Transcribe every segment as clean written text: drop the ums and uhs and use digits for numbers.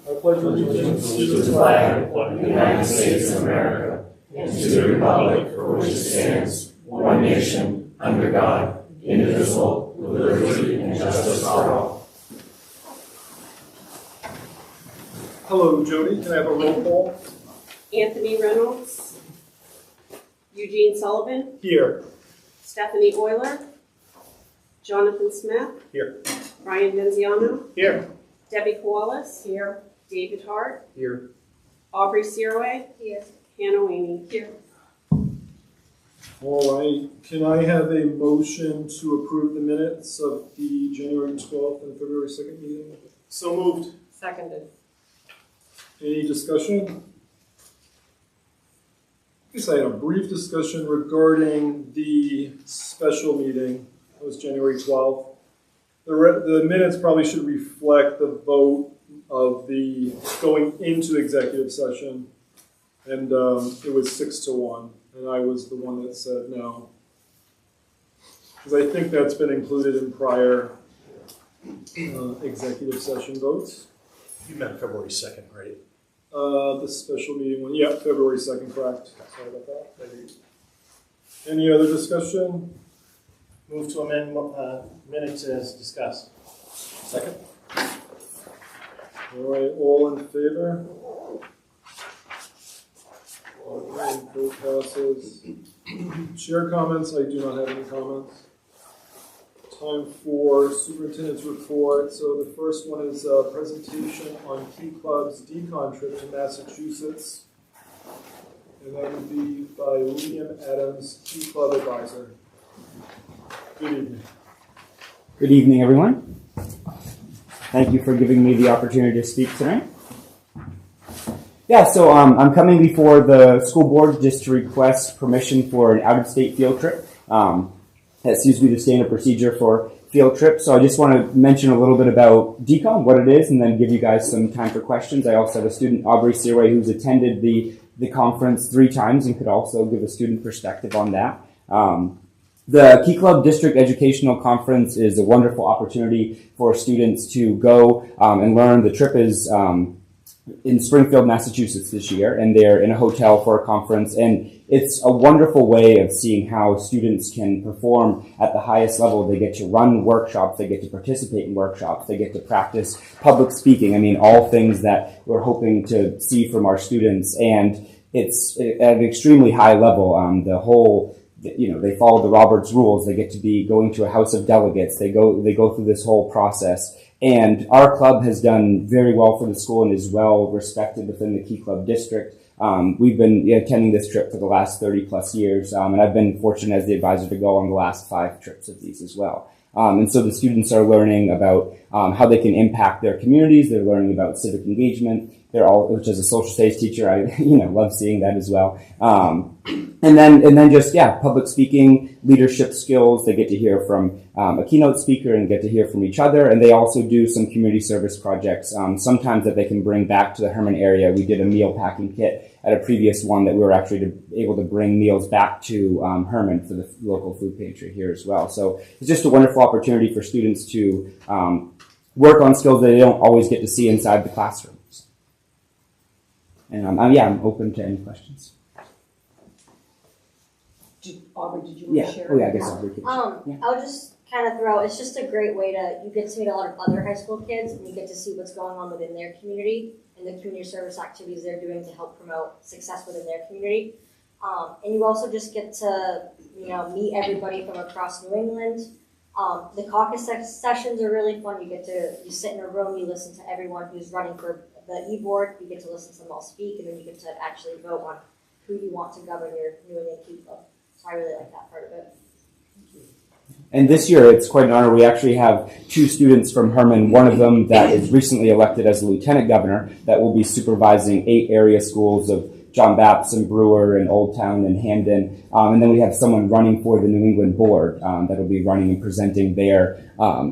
I pledge allegiance to the flag of the United States of America and to the republic for which it stands, one nation, under God, indivisible, with liberty and justice for all. Hello, Jody. Can I have a roll call? Anthony Reynolds. Eugene Sullivan. Here. Stephanie Euler. Jonathan Smith. Here. Brian Denziano. Here. Debbie Koalas. Here. David Hart. Here. Aubrey Searway. Here. Hannah Waney. Here. All right. Can I have a motion to approve the minutes of the January 12th and February 2nd meeting? So moved. Seconded. Any discussion? I guess I had a brief discussion regarding the special meeting. It was January 12th. The minutes probably should reflect the vote of the going into executive session. And it was 6-1. And I was the one that said no. Because I think that's been included in prior executive session votes. You meant February 2nd, right? The special meeting one, yeah, February 2nd, correct. Sorry about that. Any other discussion? Move to amend minutes as discussed. Second. All right, all in favor? Okay, vote passes. Chair comments, I do not have any comments. Time for superintendent's report. So the first one is a presentation on Key Club's decon trip to Massachusetts. And that would be by William Adams, Key Club advisor. Good evening. Good evening, everyone. Thank you for giving me the opportunity to speak tonight. Yeah, so I'm coming before the school board just to request permission for an out-of-state field trip. That seems to be the standard procedure for field trips. So I just want to mention a little bit about decon, what it is, and then give you guys some time for questions. I also have a student, Aubrey Searway, who's attended the conference 3 times and could also give a student perspective on that. The Key Club District Educational Conference is a wonderful opportunity for students to go and learn. The trip is in Springfield, Massachusetts this year, and they're in a hotel for a conference, and it's a wonderful way of seeing how students can perform at the highest level. They get to run workshops, they get to participate in workshops, they get to practice public speaking. I mean, all things that we're hoping to see from our students, and it's at an extremely high level. The whole, they follow the Roberts rules. They get to be going to a House of Delegates. They go through this whole process. And our club has done very well for the school and is well respected within the Key Club district. We've been attending this trip for the last 30 plus years, and I've been fortunate as the advisor to go on the last 5 trips of these as well. And so the students are learning about how they can impact their communities. They're learning about civic engagement. Which as a social studies teacher, I love seeing that as well. And then just public speaking, leadership skills. They get to hear from a keynote speaker and get to hear from each other. And they also do some community service projects, sometimes that they can bring back to the Herman area. We did a meal packing kit at a previous one that we were actually able to bring meals back to Herman for the local food pantry here as well. So it's just a wonderful opportunity for students to work on skills that they don't always get to see inside the classroom. And I'm open to any questions. Aubrey, did you want to share? Oh yeah, I guess Aubrey can. I'll just kind of throw, it's just a great way you get to meet a lot of other high school kids, and you get to see what's going on within their community and the community service activities they're doing to help promote success within their community. And you also just get to, meet everybody from across New England. The caucus sessions are really fun. You sit in a room, you listen to everyone who's running for the e-board, you get to listen to them all speak, and then you get to actually vote on who you want to govern your New England Key Club. So I really like that part of it. And this year, it's quite an honor. We actually have 2 students from Herman, one of them that is recently elected as a lieutenant governor that will be supervising 8 area schools of John Baptist and Brewer and Old Town and Hamden. And then we have someone running for the New England board that will be running and presenting their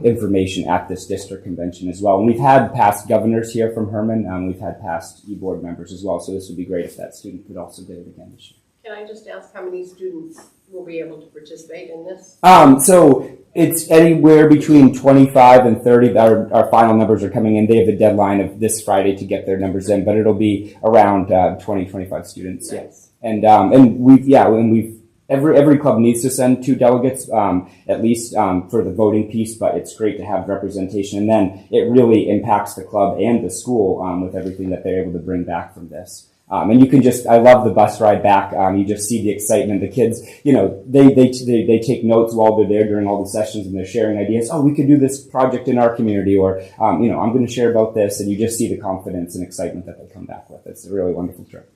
information at this district convention as well. And we've had past governors here from Herman. We've had past e-board members as well. So this would be great if that student could also do it again this year. Can I just ask how many students will be able to participate in this? So It's anywhere between 25 and 30. Our final numbers are coming in. They have a deadline of this Friday to get their numbers in, but it'll be around 20, 25 students. Nice. Yeah. And we've every club needs to send 2 delegates, at least for the voting piece, but it's great to have representation. And then it really impacts the club and the school with everything that they're able to bring back from this. And you can I love the bus ride back. You just see the excitement. The kids, they take notes while they're there during all the sessions, and they're sharing ideas. Oh, we could do this project in our community, or, I'm going to share about this. And you just see the confidence and excitement that they come back with. It's a really wonderful trip.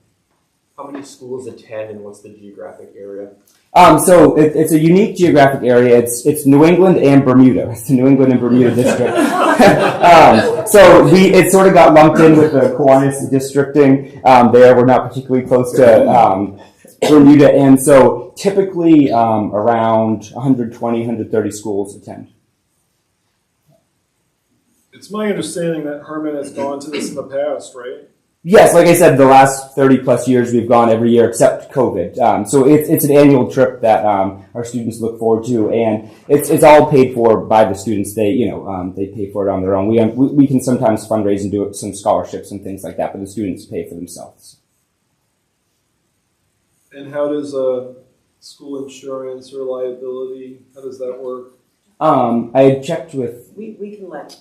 How many schools attend, and what's the geographic area? So it's a unique geographic area. It's New England and Bermuda. It's the New England and Bermuda district. So it sort of got lumped in with the Kiwanis districting there. We're not particularly close to Bermuda, and so typically around 120, 130 schools attend. It's my understanding that Herman has gone to this in the past, right? Yes, like I said, the last 30 plus years we've gone every year except COVID. So it's an annual trip that our students look forward to, and it's all paid for by the students. They pay for it on their own. We can sometimes fundraise and do some scholarships and things like that, but the students pay for themselves. And how does school insurance or liability, how does that work? I had checked with. We can let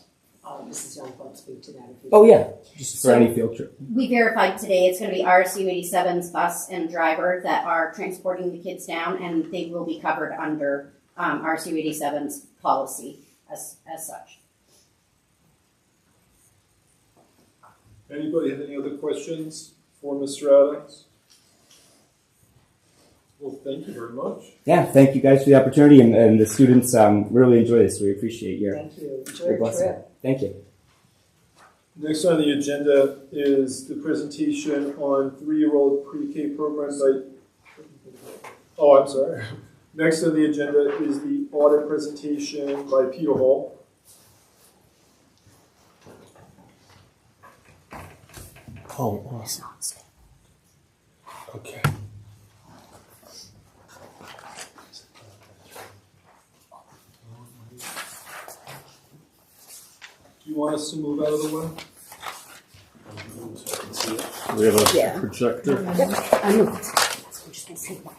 Mrs. Youngblood speak to that. If you Oh yeah, just for any field trip. We verified today it's going to be RSU 87's bus and driver that are transporting the kids down, and they will be covered under RSU 87's policy as such. Anybody have any other questions for Mr. Adams? Well, thank you very much. Yeah, thank you guys for the opportunity, and the students really enjoy this. We appreciate your Thank you. Enjoy your blessing. trip. Thank you. Next on the agenda is the presentation on 3-year-old pre-K program I'm sorry. Next on the agenda is the audit presentation by Peter Hall. Oh, awesome. Okay. Do you want us to move out of the way? We have a projector. I know. I'm just going to say that.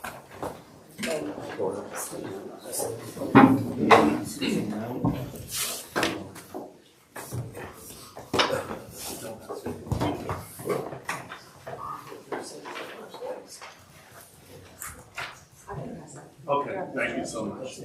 Okay, thank you so much.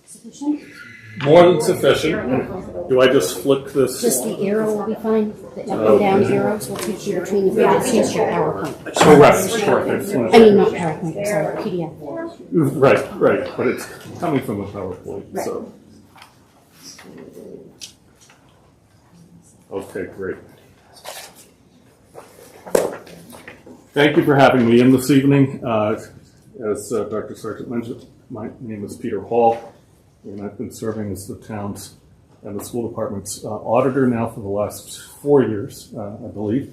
Sufficient? More than sufficient. Do I just flick this? Just the arrow will be fine. The up and down arrows will teach you between the pages. Here's your PowerPoint. Correct. I mean, not PowerPoint, sorry, PDF. Right, but it's coming from a PowerPoint, Right. so. Okay, great. Thank you for having me in this evening. As Dr. Sargent mentioned, my name is Peter Hall, and I've been serving as the town's and the school department's auditor now for the last 4 years, I believe.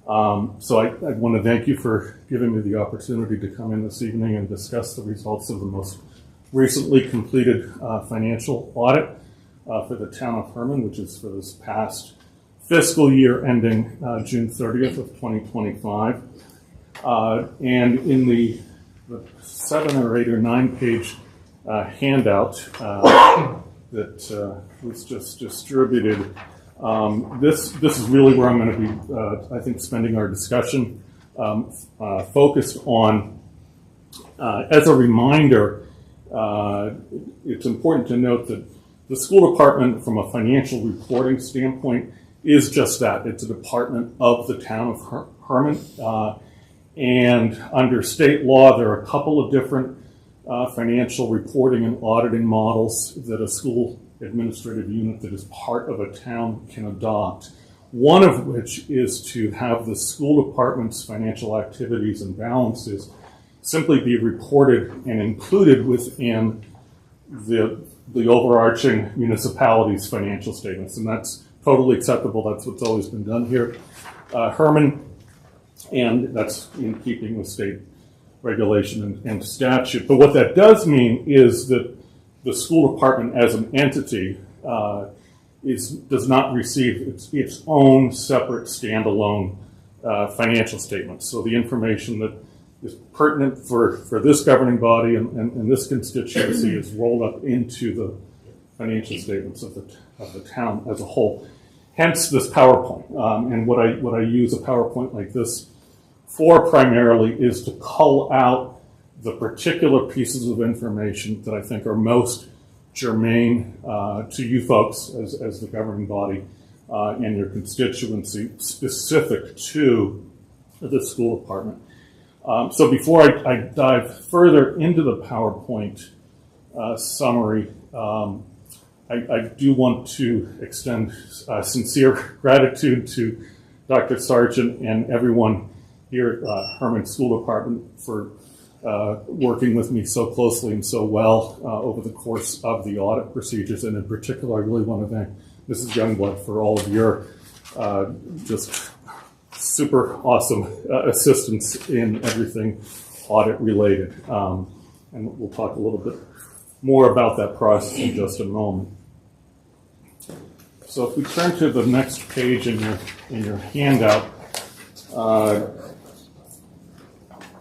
So I want to thank you for giving me the opportunity to come in this evening and discuss the results of the most recently completed financial audit for the town of Herman, which is for this past fiscal year ending June 30th of 2025. And in the 7 or 8 or 9 page handout that was just distributed, this is really where I'm going to be, I think, spending our discussion focused on. As a reminder, it's important to note that the school department, from a financial reporting standpoint, is just that. It's a department of the town of Herman. And under state law, there are a couple of different financial reporting and auditing models that a school administrative unit that is part of a town can adopt. One of which is to have the school department's financial activities and balances simply be reported and included within the overarching municipality's financial statements, and that's totally acceptable. That's what's always been done here, Herman, and that's in keeping with state regulation and statute. But what that does mean is that the school department as an entity does not receive its own separate standalone financial statements. So the information that is pertinent for this governing body and this constituency is rolled up into the financial statements of the town as a whole. Hence this PowerPoint. And what I use a PowerPoint like this for primarily is to cull out the particular pieces of information that I think are most germane to you folks as the governing body and your constituency, specific to the school department. So before I dive further into the PowerPoint summary, I do want to extend sincere gratitude to Dr. Sargent and everyone here at Herman School Department for working with me so closely and so well over the course of the audit procedures. And in particular, I really want to thank Mrs. Youngblood for all of your just super awesome assistance in everything audit related. And we'll talk a little bit more about that process in just a moment. So if we turn to the next page in your handout,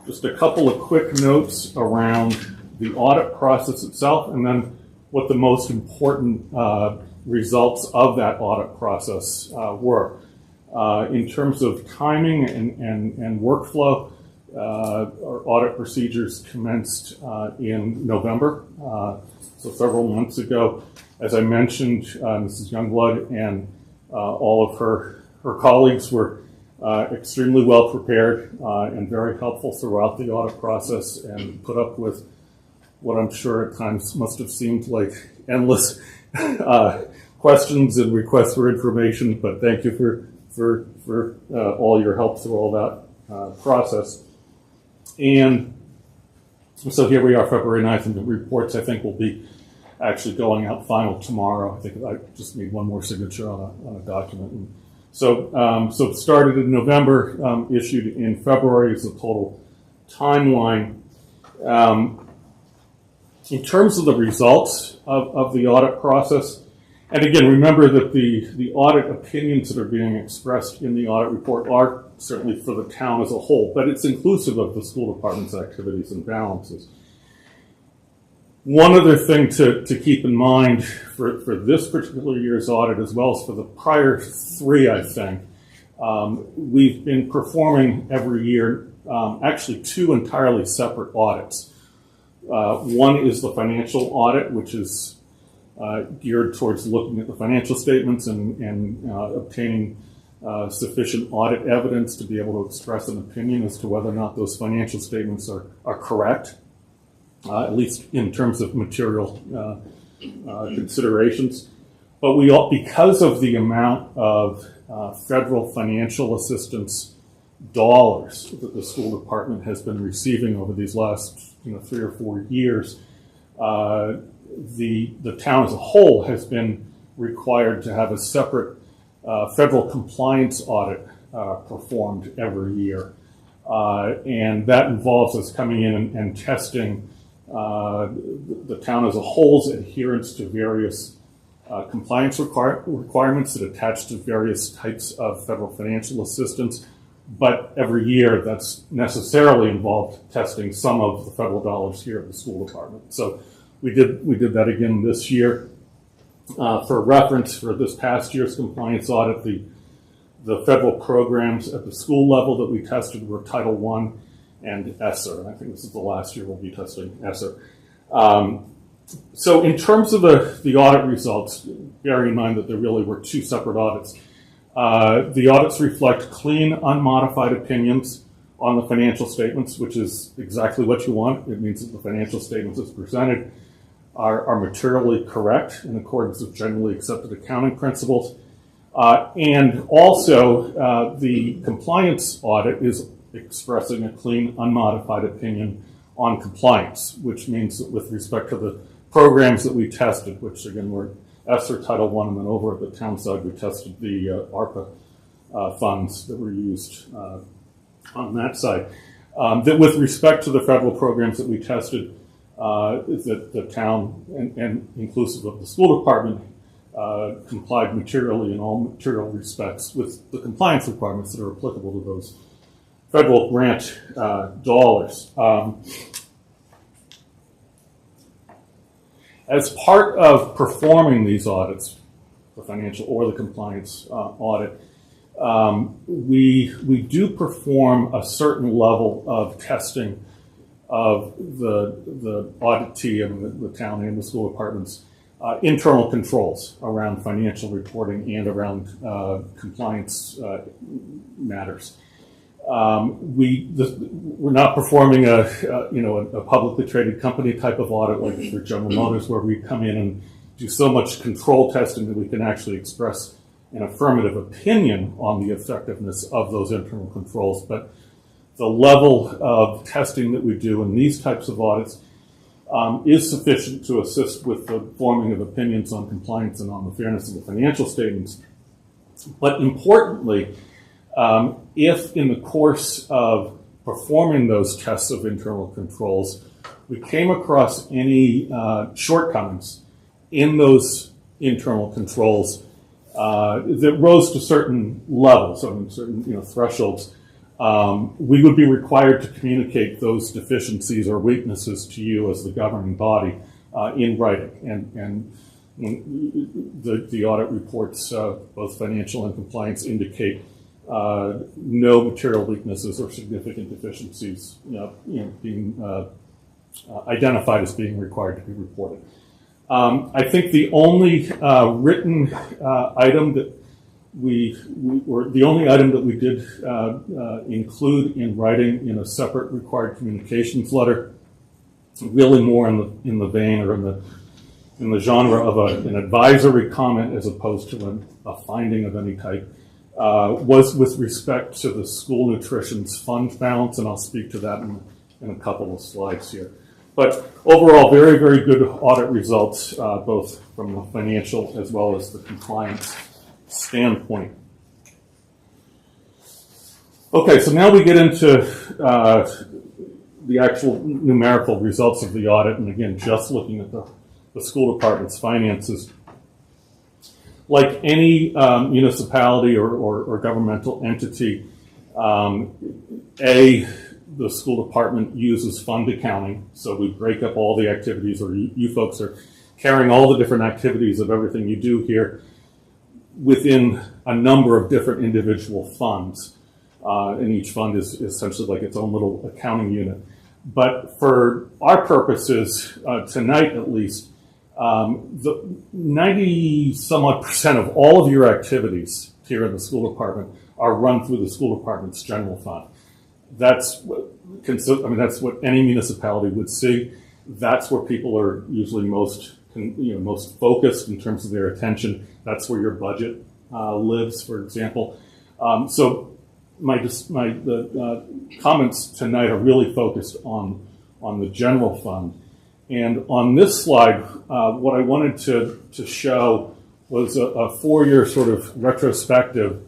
just a couple of quick notes around the audit process itself, and then what the most important results of that audit process were. In terms of timing and workflow, our audit procedures commenced in November, so several months ago. As I mentioned, Mrs. Youngblood and all of her colleagues were extremely well prepared and very helpful throughout the audit process, and put up with what I'm sure at times must have seemed like endless questions and requests for information. But thank you for all your help through all that process. And so here we are, February 9th, and the reports I think will be actually going out final tomorrow. I think I just need one more signature on a document. And so it started in November, issued in February is the total timeline. In terms of the results of the audit process, and again, remember that the audit opinions that are being expressed in the audit report are certainly for the town as a whole, but it's inclusive of the school department's activities and balances. One other thing to keep in mind for this particular year's audit, as well as for the prior three, I think, we've been performing every year actually two entirely separate audits. One is the financial audit, which is geared towards looking at the financial statements and obtaining sufficient audit evidence to be able to express an opinion as to whether or not those financial statements are correct. At least in terms of material considerations. But because of the amount of federal financial assistance dollars that the school department has been receiving over these last 3 or 4 years, the town as a whole has been required to have a separate federal compliance audit performed every year. And that involves us coming in and testing the town as a whole's adherence to various compliance requirements that attach to various types of federal financial assistance. But every year that's necessarily involved testing some of the federal dollars here at the school department. So we did that again this year. For reference, for this past year's compliance audit, the federal programs at the school level that we tested were Title I and ESSER, and I think this is the last year we'll be testing ESSER. So in terms of the audit results, bearing in mind that there really were two separate audits, the audits reflect clean, unmodified opinions on the financial statements, which is exactly what you want. It means that the financial statements as presented are materially correct in accordance with generally accepted accounting principles. And also, the compliance audit is expressing a clean, unmodified opinion on compliance, which means that with respect to the programs that we tested, which again were ESSER Title I, and then over at the town side we tested the ARPA funds that were used on that side. That with respect to the federal programs that we tested, is that the town and inclusive of the school department complied materially in all material respects with the compliance requirements that are applicable to those federal grant dollars. As part of performing these audits, the financial or the compliance audit, we do perform a certain level of testing of the auditee and the town and the school department's internal controls around financial reporting and around compliance matters. We're not performing a publicly traded company type of audit like for General Motors, where we come in and do so much control testing that we can actually express an affirmative opinion on the effectiveness of those internal controls. But the level of testing that we do in these types of audits is sufficient to assist with the forming of opinions on compliance and on the fairness of the financial statements. But importantly, if in the course of performing those tests of internal controls, we came across any shortcomings in those internal controls that rose to certain levels, certain thresholds, we would be required to communicate those deficiencies or weaknesses to you as the governing body in writing. And the audit reports, both financial and compliance, indicate no material weaknesses or significant deficiencies being identified as being required to be reported. I think the only written item that the only item that we did include in writing in a separate required communications letter, really more in the vein or in the genre of an advisory comment as opposed to a finding of any type, was with respect to the school nutrition's fund balance, and I'll speak to that in a couple of slides here. But overall, very, very good audit results, both from the financial as well as the compliance standpoint. Okay, so now we get into the actual numerical results of the audit, and again, just looking at the school department's finances. Like any municipality or governmental entity, the school department uses fund accounting, so we break up all the activities, or you folks are carrying all the different activities of everything you do here within a number of different individual funds. And each fund is essentially like its own little accounting unit. But for our purposes, tonight at least, the 90-some-odd% of all of your activities here in the school department are run through the school department's general fund. That's what any municipality would see. That's where people are usually most focused in terms of their attention. That's where your budget lives, for example. So the comments tonight are really focused on the general fund. And on this slide, what I wanted to show was a 4-year sort of retrospective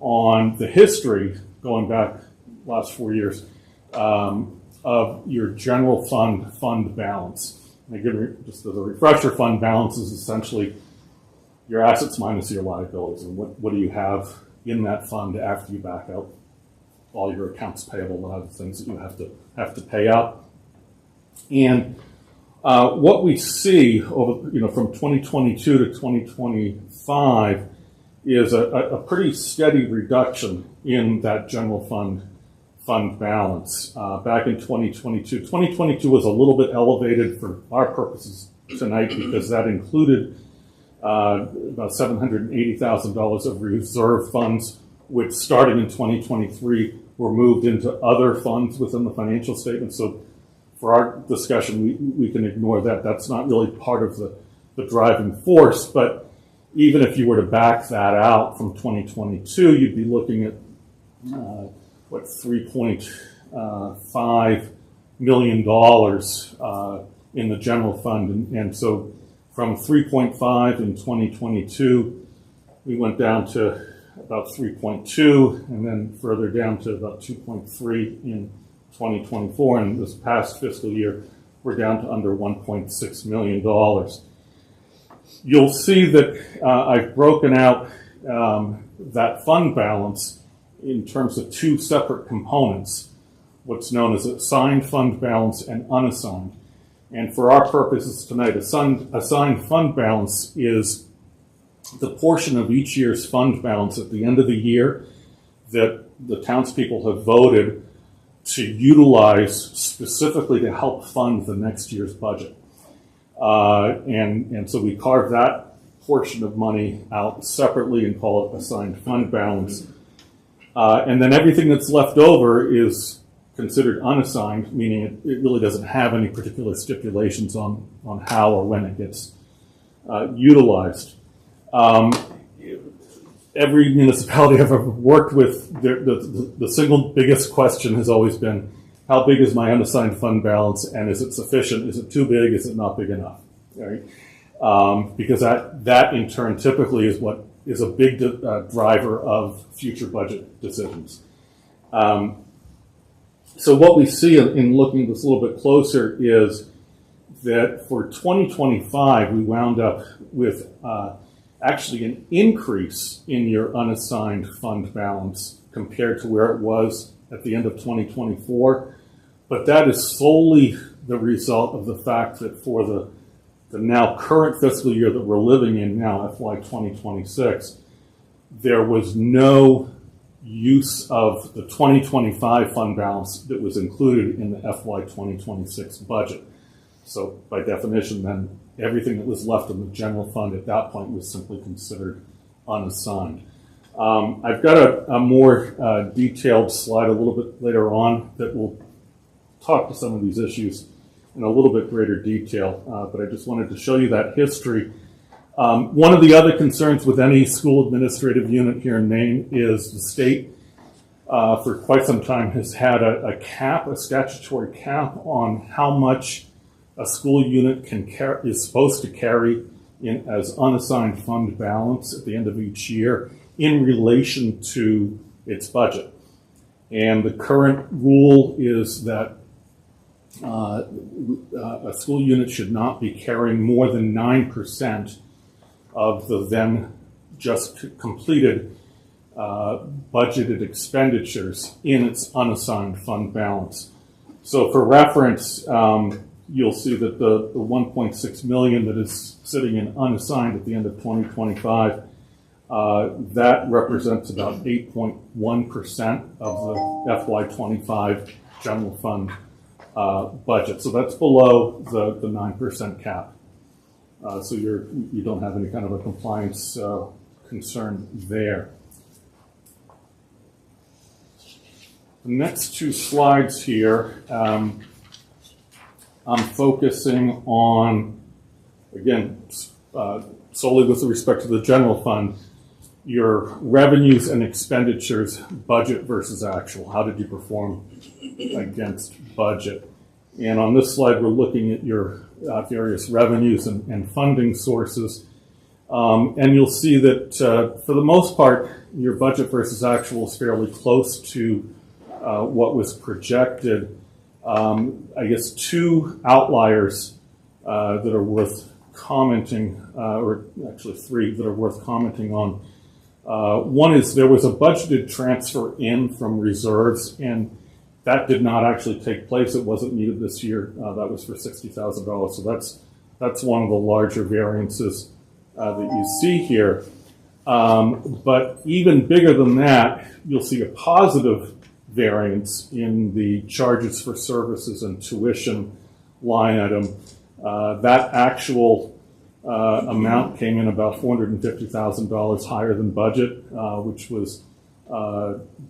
on the history, going back last 4 years, of your general fund balance. And again, just as a refresher, fund balance is essentially your assets minus your liabilities, and what do you have in that fund after you back out all your accounts payable and other things that you have to pay out. And what we see over, from 2022 to 2025 is a pretty steady reduction in that general fund balance. Back in 2022 was a little bit elevated for our purposes tonight because that included about $780,000 of reserve funds, which starting in 2023 were moved into other funds within the financial statement. So for our discussion, we can ignore that. That's not really part of the driving force. But even if you were to back that out from 2022, you'd be looking at $3.5 million in the general fund. And so from 3.5 in 2022, we went down to about 3.2, and then further down to about 2.3 in 2024. And this past fiscal year, we're down to under $1.6 million. You'll see that I've broken out that fund balance in terms of two separate components, what's known as assigned fund balance and unassigned. And for our purposes tonight, assigned fund balance is the portion of each year's fund balance at the end of the year that the townspeople have voted to utilize specifically to help fund the next year's budget. And so we carve that portion of money out separately and call it assigned fund balance. And then everything that's left over is considered unassigned, meaning it really doesn't have any particular stipulations on how or when it gets utilized. Every municipality I've ever worked with, the single biggest question has always been, how big is my unassigned fund balance, and is it sufficient? Is it too big? Is it not big enough? Right? Because that in turn typically is what is a big driver of future budget decisions. So what we see in looking this a little bit closer is that for 2025, we wound up with actually an increase in your unassigned fund balance compared to where it was at the end of 2024. But that is solely the result of the fact that for the now current fiscal year that we're living in now, FY 2026, there was no use of the 2025 fund balance that was included in the FY 2026 budget. So by definition, then everything that was left in the general fund at that point was simply considered unassigned. I've got a more detailed slide a little bit later on that will talk to some of these issues in a little bit greater detail, but I just wanted to show you that history. One of the other concerns with any school administrative unit here in Maine is the state for quite some time has had a statutory cap on how much a school unit is supposed to carry in as unassigned fund balance at the end of each year in relation to its budget. And the current rule is that a school unit should not be carrying more than 9% of the then just completed budgeted expenditures in its unassigned fund balance. So for reference, you'll see that the 1.6 million that is sitting in unassigned at the end of 2025, that represents about 8.1% of the FY25 general fund budget. So that's below the 9% cap. So you don't have any kind of a compliance concern there. The next two slides here, I'm focusing on, again, solely with respect to the general fund, your revenues and expenditures, budget versus actual. How did you perform against budget? And on this slide, we're looking at your various revenues and funding sources. And you'll see that for the most part, your budget versus actual is fairly close to what was projected. I guess two outliers that are worth commenting, or actually three that are worth commenting on. One is there was a budgeted transfer in from reserves, and that did not actually take place. It wasn't needed this year. That was for $60,000. So that's one of the larger variances that you see here. But even bigger than that, you'll see a positive variance in the charges for services and tuition line item. That actual amount came in about $450,000 higher than budget, which was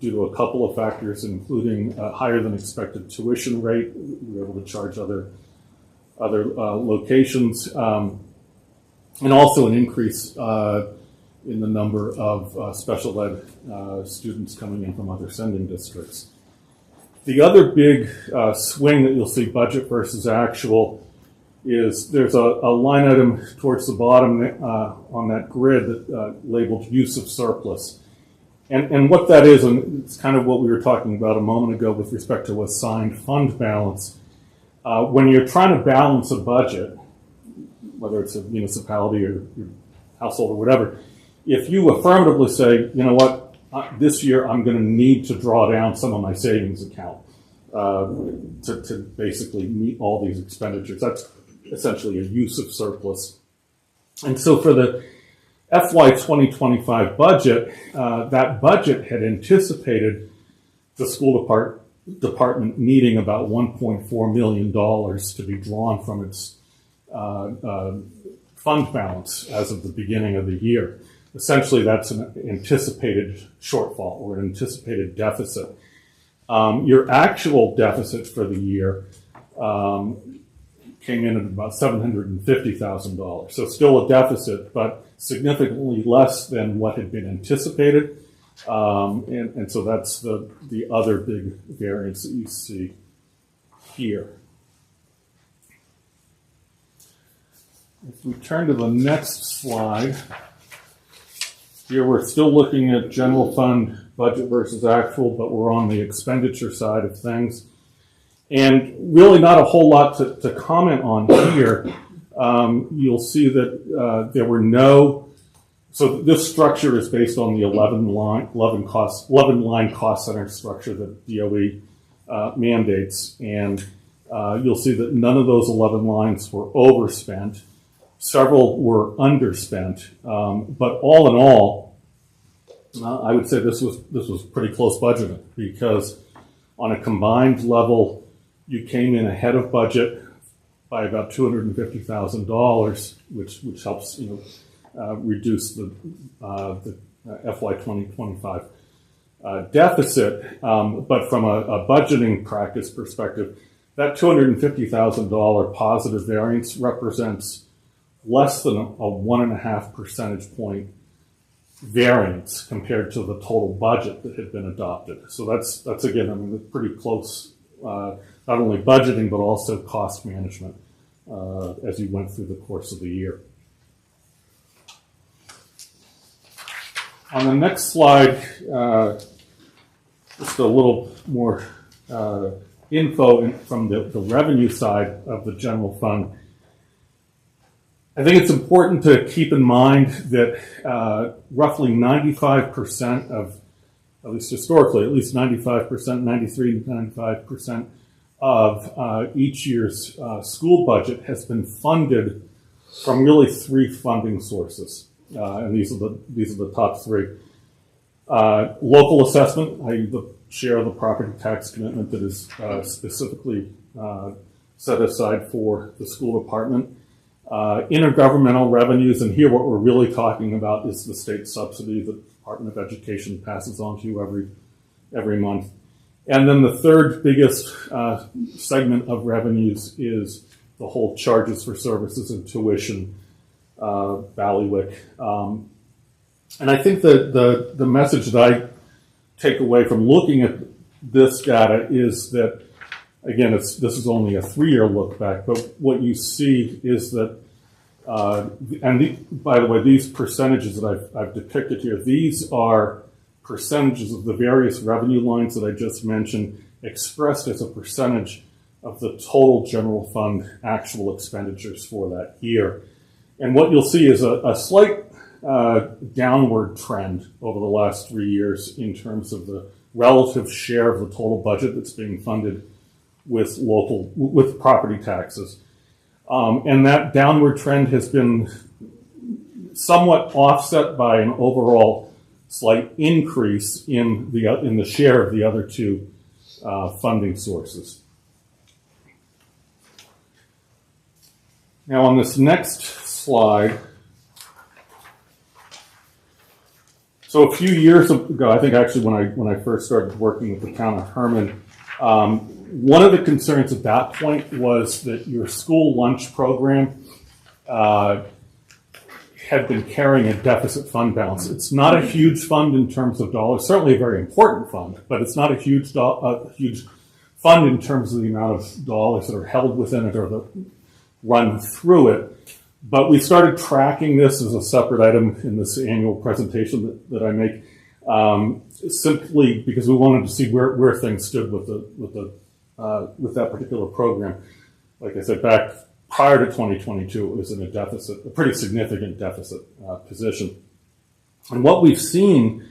due to a couple of factors, including a higher than expected tuition rate. We were able to charge other locations, and also an increase in the number of special ed students coming in from other sending districts. The other big swing that you'll see, budget versus actual, is there's a line item towards the bottom on that grid that labeled use of surplus. And what that is, and it's kind of what we were talking about a moment ago with respect to assigned fund balance. When you're trying to balance a budget, whether it's a municipality or your household or whatever, if you affirmatively say, you know what, this year I'm going to need to draw down some of my savings account to basically meet all these expenditures, that's essentially a use of surplus. And so for the FY 2025 budget, that budget had anticipated the school department needing about $1.4 million to be drawn from its fund balance as of the beginning of the year. Essentially, that's an anticipated shortfall or an anticipated deficit. Your actual deficit for the year came in at about $750,000. So still a deficit, but significantly less than what had been anticipated. And so that's the other big variance that you see here. If we turn to the next slide, here we're still looking at general fund budget versus actual, but we're on the expenditure side of things. And really not a whole lot to comment on here. You'll see that there were no, so this structure is based on the 11 line cost center structure that DOE mandates. And you'll see that none of those 11 lines were overspent. Several were underspent. But all in all, I would say this was pretty close budgeting, because on a combined level, you came in ahead of budget by about $250,000, which helps reduce the FY 2025 deficit. But from a budgeting practice perspective, that $250,000 positive variance represents less than a 1.5 percentage point variance compared to the total budget that had been adopted. So that's again, I mean, pretty close. Not only budgeting, but also cost management as you went through the course of the year. On the next slide, just a little more info from the revenue side of the general fund. I think it's important to keep in mind that roughly 95% of, at least historically, at least 95%, 93 to 95% of each year's school budget has been funded from really three funding sources, and these are the top three. Local assessment, i.e. the share of the property tax commitment that is specifically set aside for the school department. Intergovernmental revenues, and here what we're really talking about is the state subsidy that the Department of Education passes on to you every month. And then the third biggest segment of revenues is the whole charges for services and tuition bailiwick. And I think that the message that I take away from looking at this data is that, again, this is only a 3-year look back, but what you see is that, by the way, these percentages that I've depicted here, these are percentages of the various revenue lines that I just mentioned expressed as a percentage of the total general fund actual expenditures for that year. And what you'll see is a slight downward trend over the last 3 years in terms of the relative share of the total budget that's being funded with property taxes. And that downward trend has been somewhat offset by an overall slight increase in the share of the other two funding sources. Now on this next slide, so a few years ago, I think actually when I first started working with the town of Herman, one of the concerns at that point was that your school lunch program had been carrying a deficit fund balance. It's not a huge fund in terms of dollars, certainly a very important fund, but it's not a huge fund in terms of the amount of dollars that are held within it or that run through it. But we started tracking this as a separate item in this annual presentation that I make, simply because we wanted to see where things stood with that particular program. Like I said, back prior to 2022, it was in a deficit, a pretty significant deficit position. And what we've seen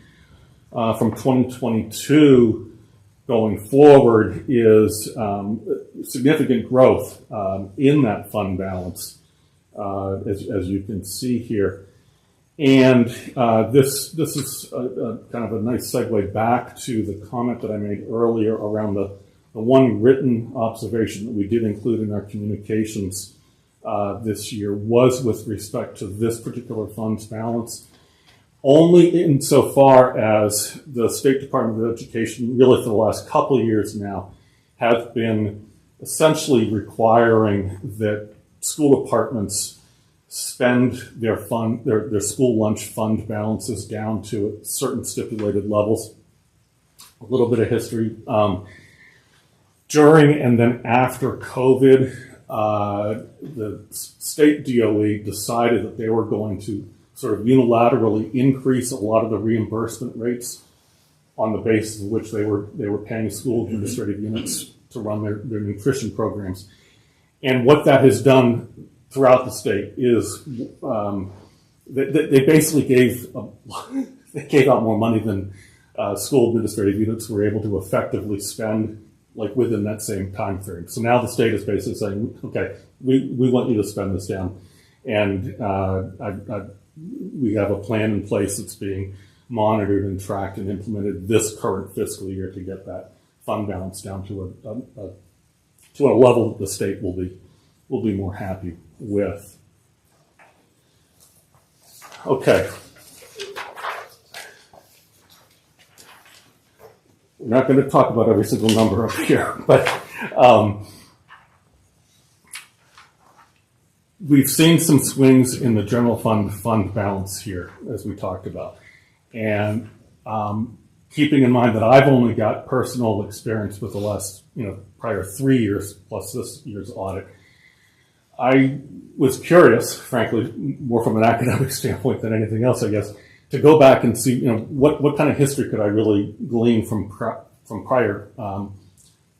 from 2022 going forward is significant growth in that fund balance, as you can see here. And this is kind of a nice segue back to the comment that I made earlier around the one written observation that we did include in our communications this year was with respect to this particular fund's balance, only insofar as the State Department of Education, really for the last couple of years now, has been essentially requiring that school departments spend their school lunch fund balances down to certain stipulated levels. A little bit of history. During and then after COVID, the state DOE decided that they were going to sort of unilaterally increase a lot of the reimbursement rates on the basis of which they were paying school administrative units to run their nutrition programs. And what that has done throughout the state is they basically gave out more money than school administrative units were able to effectively spend, like within that same time frame. So now the state is basically saying, okay, we want you to spend this down, and we have a plan in place that's being monitored and tracked and implemented this current fiscal year to get that fund balance down to a level that the state will be more happy with. Okay. We're not going to talk about every single number up here, but we've seen some swings in the general fund balance here, as we talked about. And keeping in mind that I've only got personal experience with the last, prior 3 years plus this year's audit, I was curious, frankly, more from an academic standpoint than anything else, I guess, to go back and see, what kind of history could I really glean from prior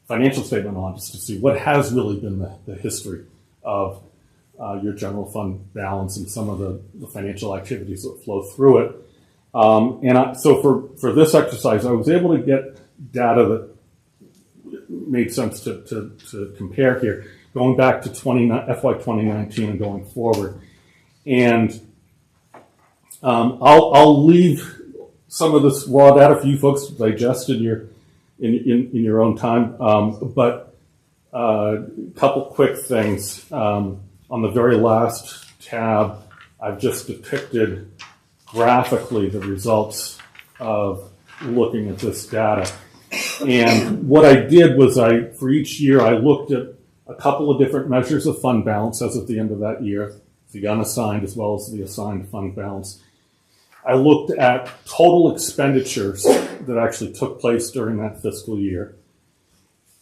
financial statement audits to see what has really been the history of your general fund balance and some of the financial activities that flow through it. So for this exercise, I was able to get data that made sense to compare here, going back to FY 2019 and going forward. And I'll leave some of this raw data for you folks to digest in your own time. But a couple quick things. On the very last tab, I've just depicted graphically the results of looking at this data. And what I did was for each year, I looked at a couple of different measures of fund balance as of the end of that year, the unassigned as well as the assigned fund balance. I looked at total expenditures that actually took place during that fiscal year.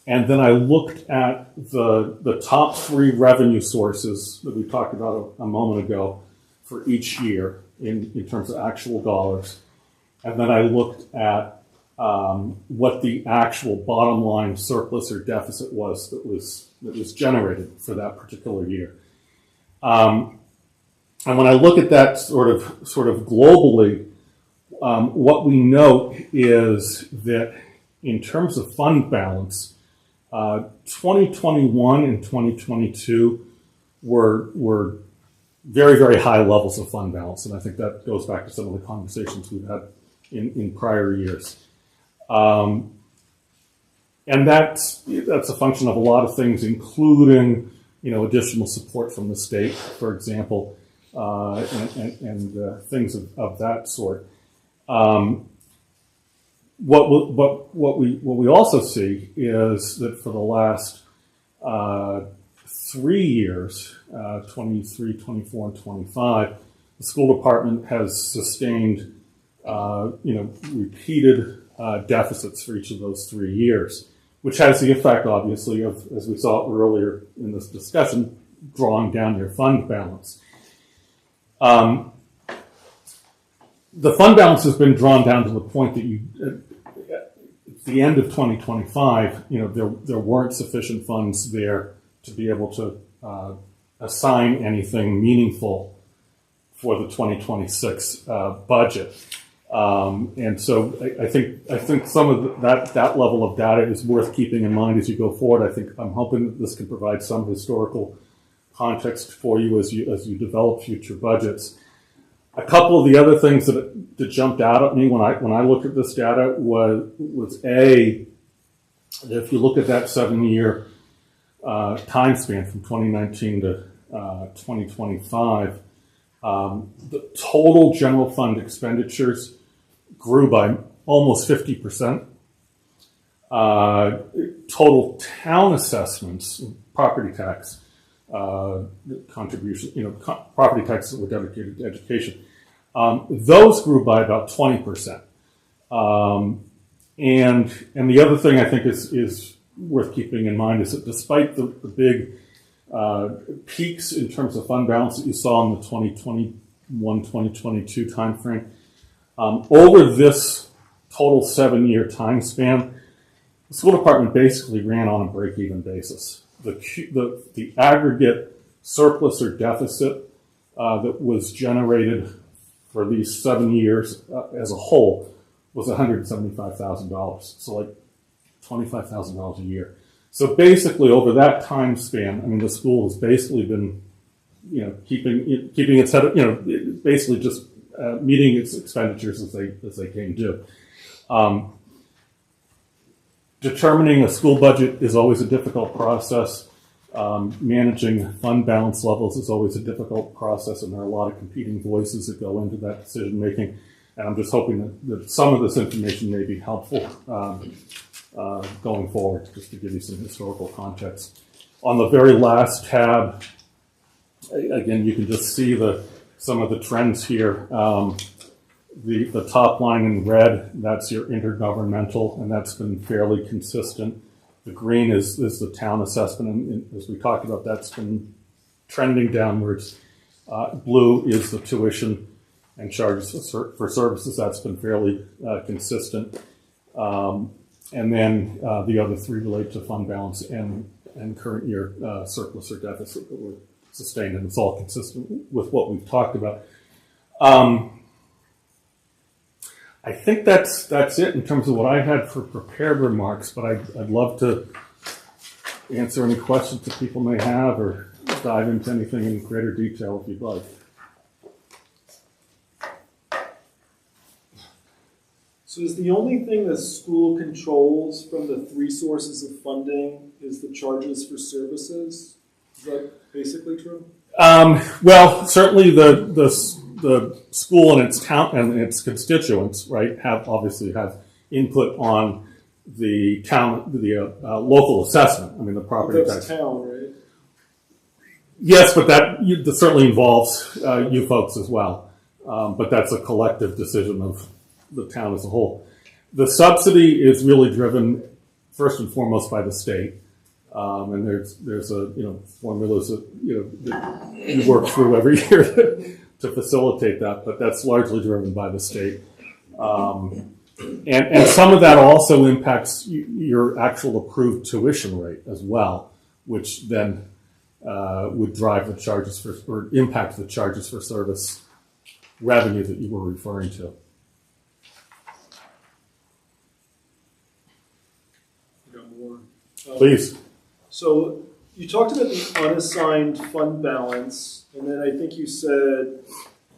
And then I looked at the top 3 revenue sources that we talked about a moment ago for each year in terms of actual dollars. And then I looked at what the actual bottom line surplus or deficit was that was generated for that particular year. And when I look at that sort of globally, what we note is that in terms of fund balance, 2021 and 2022 were very, very high levels of fund balance. And I think that goes back to some of the conversations we've had in prior years. And that's a function of a lot of things, including, additional support from the state, for example, and things of that sort. What we also see is that for the last 3 years, 23, 24, and 25, the school department has sustained, repeated deficits for each of those 3 years. which has the effect, obviously, of, as we saw earlier in this discussion, drawing down your fund balance. The fund balance has been drawn down to the point that at the end of 2025, there weren't sufficient funds there to be able to assign anything meaningful for the 2026 budget. And so I think some of that level of data is worth keeping in mind as you go forward. I'm hoping that this can provide some historical context for you as you develop future budgets. A couple of the other things that jumped out at me when I looked at this data was if you look at that 7-year time span from 2019 to 2025, the total general fund expenditures grew by almost 50%. Total town assessments, property tax contribution, property taxes that were dedicated to education, those grew by about 20%. And the other thing I think is worth keeping in mind is that despite the big peaks in terms of fund balance that you saw in the 2021-2022 timeframe, over this total 7-year time span, the school department basically ran on a break-even basis. The aggregate surplus or deficit that was generated for these 7 years as a whole was $175,000. So like $25,000 a year. So basically over that time span, the school has basically been, keeping its head, basically just meeting its expenditures as they came due. Determining a school budget is always a difficult process. Managing fund balance levels is always a difficult process, and there are a lot of competing voices that go into that decision making. And I'm just hoping that some of this information may be helpful going forward, just to give you some historical context. On the very last tab, again, you can just see some of the trends here. The top line in red, that's your intergovernmental, and that's been fairly consistent. The green is the town assessment, and as we talked about, that's been trending downwards. Blue is the tuition and charges for services. That's been fairly consistent. And then the other three relate to fund balance and current year surplus or deficit that were sustained, and it's all consistent with what we've talked about. I think that's it in terms of what I had for prepared remarks, but I'd love to answer any questions that people may have or dive into anything in greater detail if you'd like. So is the only thing the school controls from the 3 sources of funding is the charges for services? Is that basically true? Well, certainly the school and its town and its constituents, right, obviously have input on the local assessment. The property That's tax. town, right? Yes, but that certainly involves you folks as well. But that's a collective decision of the town as a whole. The subsidy is really driven first and foremost by the state. And there's formulas that you work through every year to facilitate that, but that's largely driven by the state. And some of that also impacts your actual approved tuition rate as well, which then would drive the charges or impact the charges for service revenue that you were referring to. I got more. Please. So you talked about the unassigned fund balance, and then I think you said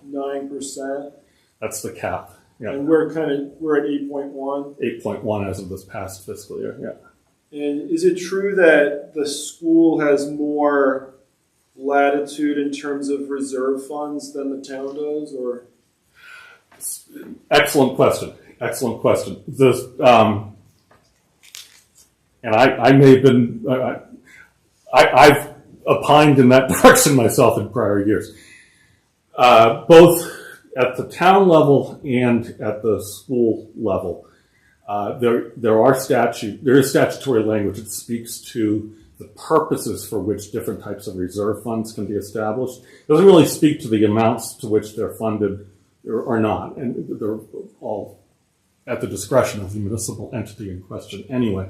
9%. That's the cap. Yeah. And we're at 8.1. 8.1 as of this past fiscal year. Yeah. And is it true that the school has more latitude in terms of reserve funds than the town does, or? Excellent question. This, and I may have been, I've opined in that direction myself in prior years. Both at the town level and at the school level, There is statutory language that speaks to the purposes for which different types of reserve funds can be established. It doesn't really speak to the amounts to which they're funded or not, and they're all at the discretion of the municipal entity in question anyway.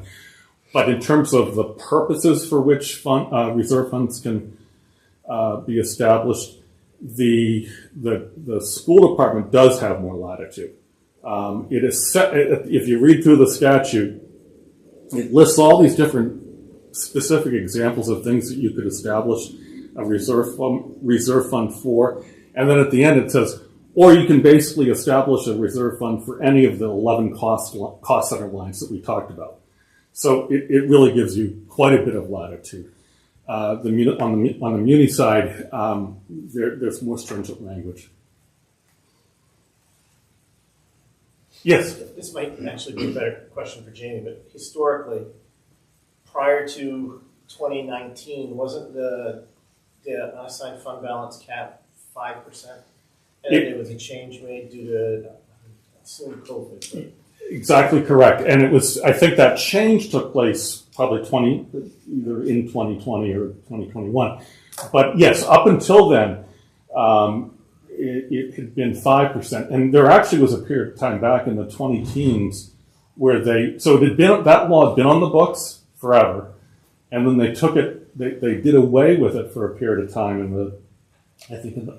But in terms of the purposes for which reserve funds can be established, the school department does have more latitude. It is set, if you read through the statute, it lists all these different specific examples of things that you could establish a reserve fund for, and then at the end it says, or you can basically establish a reserve fund for any of the 11 cost center lines that we talked about. So it really gives you quite a bit of latitude. On the muni side, there's more stringent language. Yes. This might actually be a better question for Jamie, but historically, prior to 2019, wasn't the unassigned fund balance cap 5%? And then there was a change made due to, I assume, COVID. But. Exactly correct. And it was, I think that change took place probably either in 2020 or 2021. But yes, up until then, it had been 5%. And there actually was a period of time back in the 20 teens where that law had been on the books forever. And then they took it, they did away with it for a period of time in the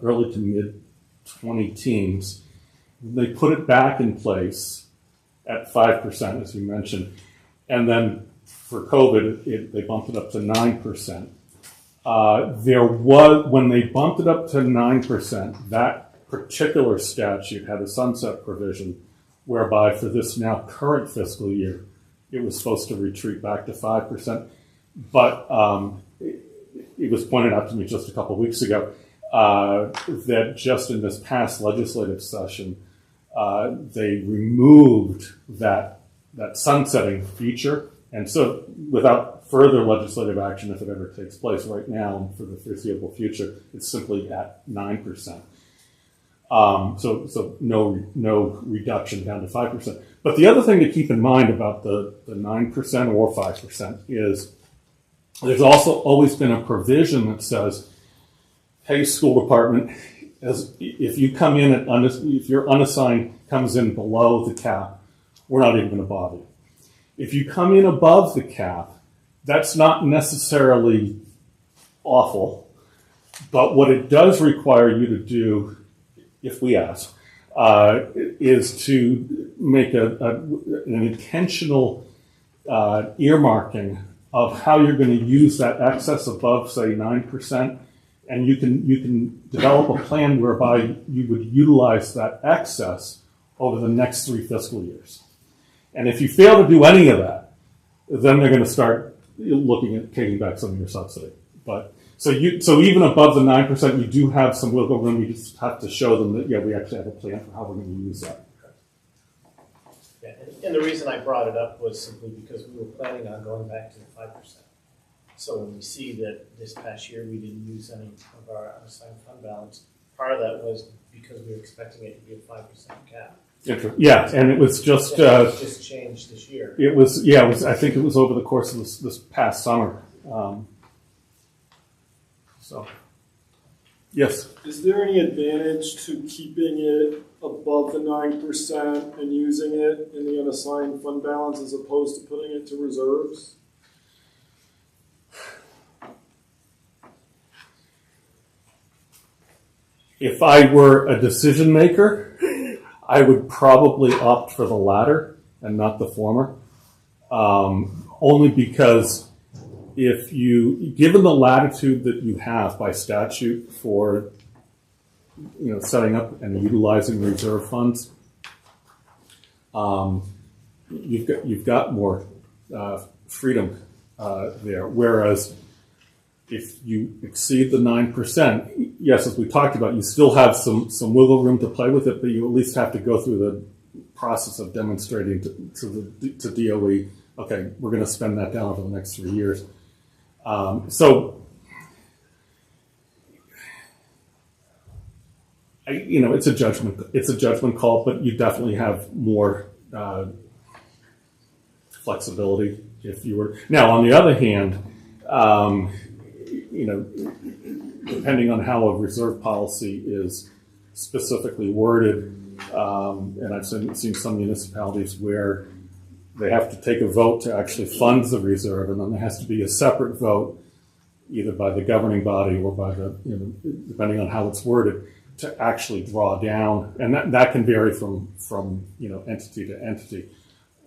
early to mid 20 teens. They put it back in place at 5%, as you mentioned. And then for COVID, they bumped it up to 9%. When they bumped it up to 9%, that particular statute had a sunset provision whereby for this now current fiscal year, it was supposed to retreat back to 5%. But it was pointed out to me just a couple of weeks ago that just in this past legislative session, they removed that sunsetting feature. And so without further legislative action, if it ever takes place right now and for the foreseeable future, it's simply at 9%. So no reduction down to 5%. But the other thing to keep in mind about the 9% or 5% is there's also always been a provision that says, hey, school department, if you come in if your unassigned comes in below the cap, we're not even going to bother you. If you come in above the cap, that's not necessarily awful, but what it does require you to do, if we ask, is to make an intentional earmarking of how you're going to use that excess above, say, 9%. And you can develop a plan whereby you would utilize that excess over the next 3 fiscal years. And if you fail to do any of that, then they're going to start looking at taking back some of your subsidy. But so even above the 9%, you do have some wiggle room. You just have to show them that we actually have a plan for how we're going to use that. Yeah, and the reason I brought it up was simply because we were planning on going back to the 5%. So when we see that this past year we didn't use any of our unassigned fund balance, part of that was because we were expecting it to be a 5% cap. Yeah, and it was just just changed this year. It was I think it was over the course of this past summer. So, yes. Is there any advantage to keeping it above the 9% and using it in the unassigned fund balance as opposed to putting it to reserves? If I were a decision maker, I would probably opt for the latter and not the former. Only because given the latitude that you have by statute for, setting up and utilizing reserve funds, you've got more freedom there. Whereas if you exceed the 9%, yes, as we talked about, you still have some wiggle room to play with it, but you at least have to go through the process of demonstrating to DOE, okay, we're going to spend that down over the next 3 years. It's a judgment call, but you definitely have more flexibility if you were. Now, on the other hand, depending on how a reserve policy is specifically worded, and I've seen some municipalities where they have to take a vote to actually fund the reserve, and then there has to be a separate vote, either by the governing body or by the, depending on how it's worded, to actually draw down, and that can vary from entity to entity.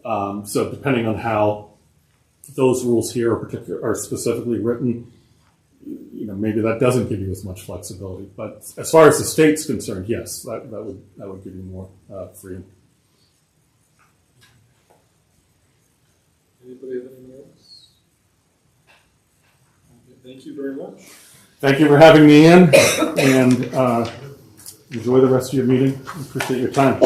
So depending on how those rules here are specifically written, maybe that doesn't give you as much flexibility. But as far as the state's concerned, yes, that would give you more freedom. Anybody have anything else? Okay, thank you very much. Thank you for having me in, and enjoy the rest of your meeting. Appreciate your time.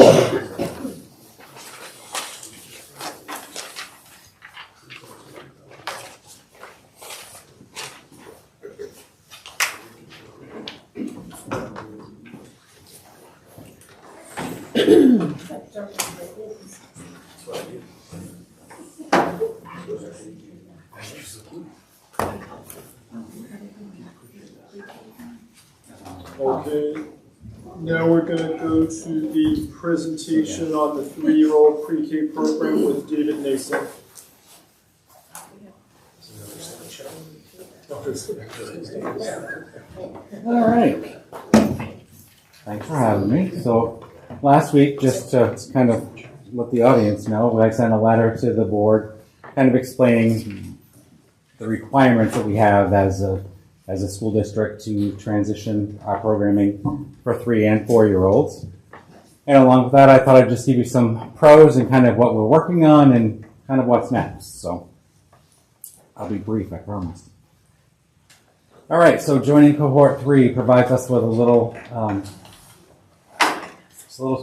Okay, now we're going to go to the presentation on the 3-year-old pre-K program with David Nason. All right. Thanks for having me. So last week, just to kind of let the audience know, I sent a letter to the board kind of explaining the requirements that we have as a school district to transition our programming for 3 and 4-year-olds. And along with that, I thought I'd just give you some pros and kind of what we're working on and kind of what's next. So I'll be brief, I promise. All right, so joining cohort 3 provides us with a little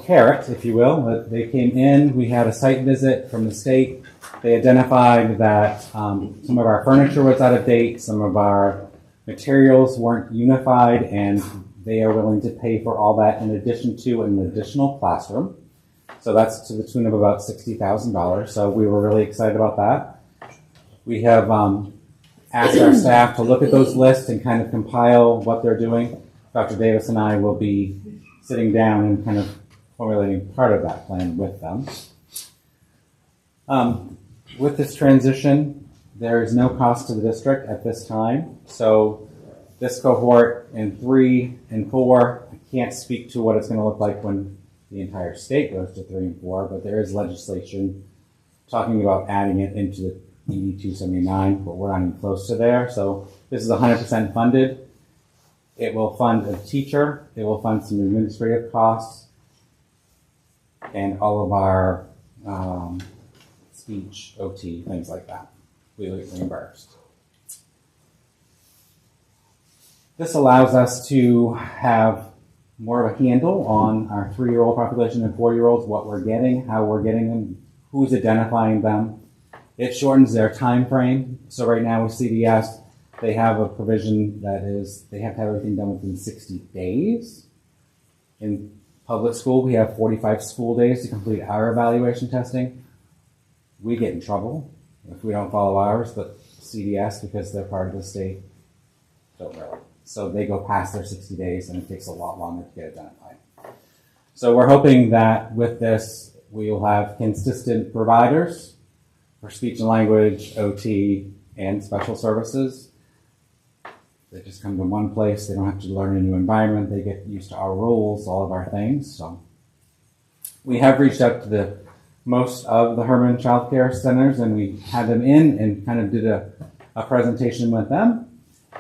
carrot, if you will. They came in, we had a site visit from the state. They identified that some of our furniture was out of date, some of our materials weren't unified, and they are willing to pay for all that in addition to an additional classroom. So that's to the tune of about $60,000. So we were really excited about that. We have asked our staff to look at those lists and kind of compile what they're doing. Dr. Davis and I will be sitting down and kind of formulating part of that plan with them. With this transition, there is no cost to the district at this time. So this cohort in 3 and 4, I can't speak to what it's going to look like when the entire state goes to 3 and 4, but there is legislation talking about adding it into the ED 279, but we're not even close to there. So this is 100% funded. It will fund a teacher. It will fund some administrative costs and all of our speech, OT, things like that. We will get reimbursed. This allows us to have more of a handle on our 3-year-old population and 4-year-olds, what we're getting, how we're getting them, who's identifying them. It shortens their time frame. So right now with CDS, they have a provision that is they have to have everything done within 60 days. In public school, we have 45 school days to complete our evaluation testing. We get in trouble if we don't follow ours, but CDS, because they're part of the state, don't really. So they go past their 60 days, and it takes a lot longer to get identified. So we're hoping that with this, we will have consistent providers for speech and language, OT, and special services. They just come to one place. They don't have to learn a new environment. They get used to our rules, all of our things. So we have reached out to most of the Herman Child Care Centers, and we had them in and kind of did a presentation with them.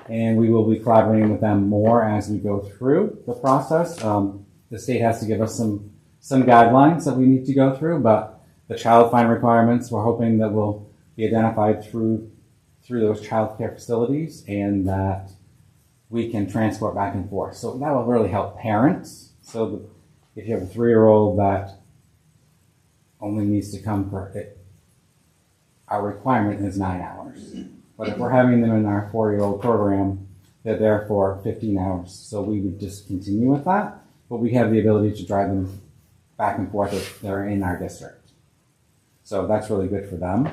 And we will be collaborating with them more as we go through the process. The state has to give us some guidelines that we need to go through, but the child find requirements, we're hoping that will be identified through those child care facilities and that we can transport back and forth. So that will really help parents. So if you have a 3-year-old that only needs to come for it, our requirement is 9 hours. But if we're having them in our 4-year-old program, they're there for 15 hours. So we would just continue with that, but we have the ability to drive them back and forth if they're in our district. So that's really good for them.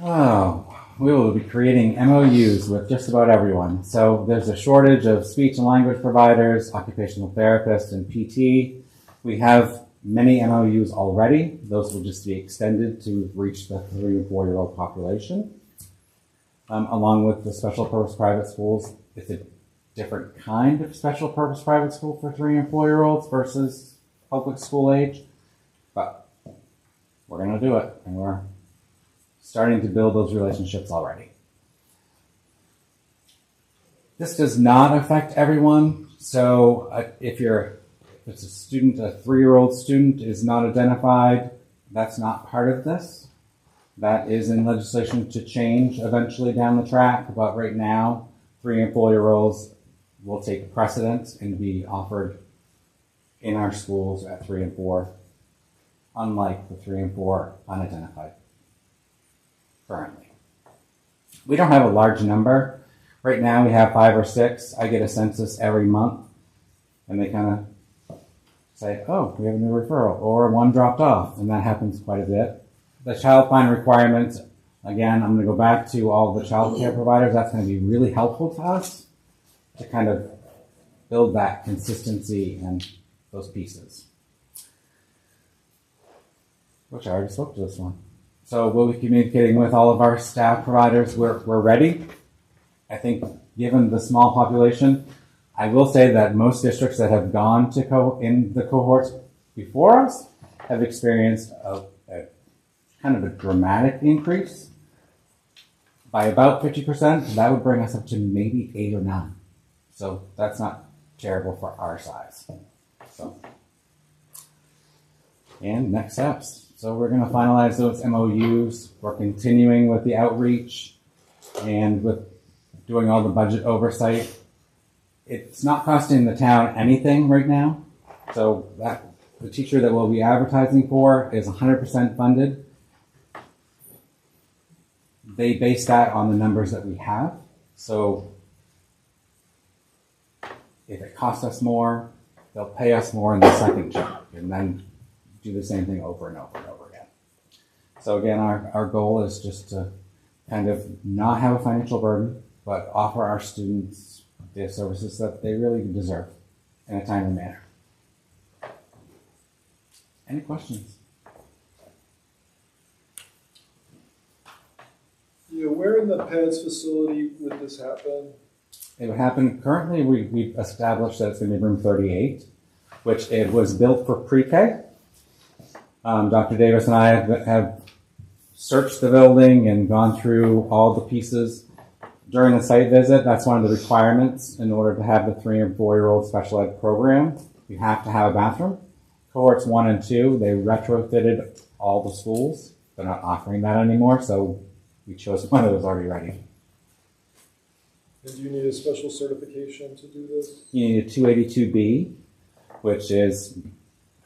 Oh, we will be creating MOUs with just about everyone. So there's a shortage of speech and language providers, occupational therapists, and PT. We have many MOUs already. Those will just be extended to reach the 3 and 4 year old population. Along with the special purpose private schools, it's a different kind of special purpose private school for 3 and 4 year olds versus public school age. But we're going to do it, and we're starting to build those relationships already. This does not affect everyone. So if it's a student, a 3-year-old student is not identified, that's not part of this. That is in legislation to change eventually down the track, but right now, 3 and 4 year olds will take precedence and be offered in our schools at 3 and 4, unlike the 3 and 4 unidentified currently. We don't have a large number. Right now we have 5 or 6. I get a census every month, and they kind of say, oh, we have a new referral, or one dropped off, and that happens quite a bit. The child find requirements, again, I'm going to go back to all the child care providers. That's going to be really helpful to us to kind of build that consistency and those pieces. Which I already spoke to this one. So we'll be communicating with all of our staff providers. We're ready. I think given the small population, I will say that most districts that have gone to in the cohorts before us have experienced a kind of a dramatic increase by about 50%. That would bring us up to maybe 8 or 9. So that's not terrible for our size. So, and next steps. So we're going to finalize those MOUs. We're continuing with the outreach and with doing all the budget oversight. It's not costing the town anything right now. So that the teacher that we'll be advertising for is 100% funded. They base that on the numbers that we have. So if it costs us more, they'll pay us more in the second check and then do the same thing over and over and over again. So again, our goal is just to kind of not have a financial burden, but offer our students the services that they really deserve in a timely manner. Any questions? Yeah, where in the PADS facility would this happen? It would happen, currently we've established that it's going to be room 38, which it was built for pre-K. Dr. Davis and I have searched the building and gone through all the pieces. During the site visit, that's one of the requirements in order to have the 3 and 4 year old special ed program. You have to have a bathroom. Cohorts 1 and 2, they retrofitted all the schools. They're not offering that anymore, so we chose one that was already ready. And do you need a special certification to do this? You need a 282B, which is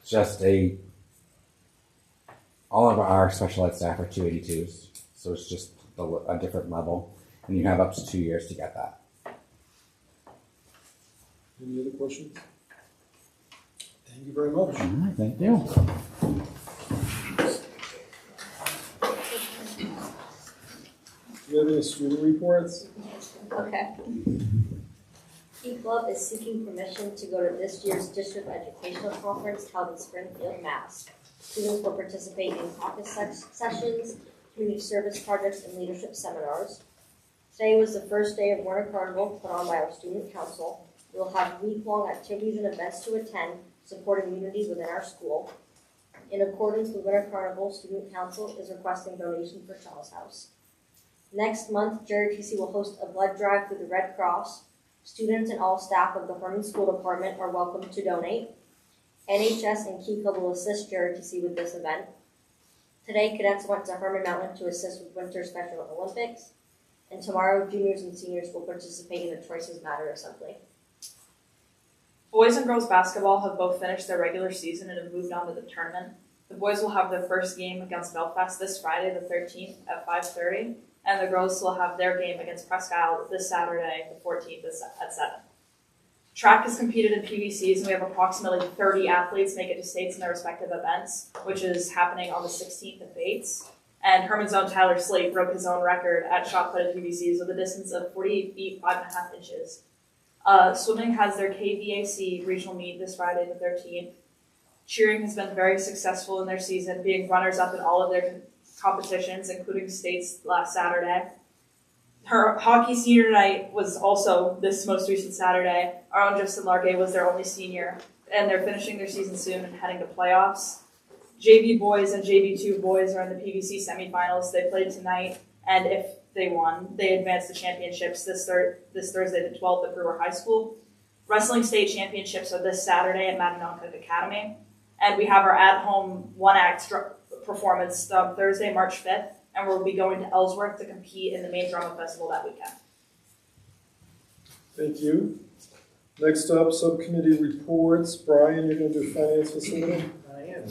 just all of our special ed staff are 282s, so it's just a different level, and you have up to 2 years to get that. Any other questions? Thank you very much. All right, thank you. Do you have any student reports? Okay. Key Club is seeking permission to go to this year's district educational conference held in Springfield, Mass. Students will participate in caucus sessions, community service projects, and leadership seminars. Today was the first day of Winter Carnival put on by our student council. We will have week-long activities and events to attend, supporting unity within our school. In accordance with Winter Carnival, Student Council is requesting donation for Charles House. Next month, JRTC will host a blood drive through the Red Cross. Students and all staff of the Herman School Department are welcome to donate. NHS and Key Club will assist JRTC with this event. Today, cadets went to Herman Mountain to assist with Winter Special Olympics. And tomorrow, juniors and seniors will participate in the Choices Matter Assembly. Boys and girls basketball have both finished their regular season and have moved on to the tournament. The boys will have their first game against Belfast this Friday, the 13th at 5:30, and the girls will have their game against Presque Isle this Saturday, the 14th at 7. Track has competed in PVCs, and we have approximately 30 athletes make it to states in their respective events, which is happening on the 16th at Bates. And Herman's own Tyler Slate broke his own record at shot-put at PVCs with a distance of 48 feet, 5.5 inches. Swimming has their KVAC regional meet this Friday the 13th. Cheering has been very successful in their season, being runners-up in all of their competitions, including states last Saturday. Her hockey senior night was also this most recent Saturday. Our own Justin Largay was their only senior, and they're finishing their season soon and heading to playoffs. JV boys and JV2 boys are in the PVC semifinals. They played tonight, and if they won, they advanced to championships this Thursday the 12th at Brewer High School. Wrestling state championships are this Saturday at Madinock Academy, and we have our at-home one-act performance Thursday, March 5th, and we'll be going to Ellsworth to compete in the main drama festival that weekend. Thank you. Next up, subcommittee reports. Brian, you're going to do finance facility? I am.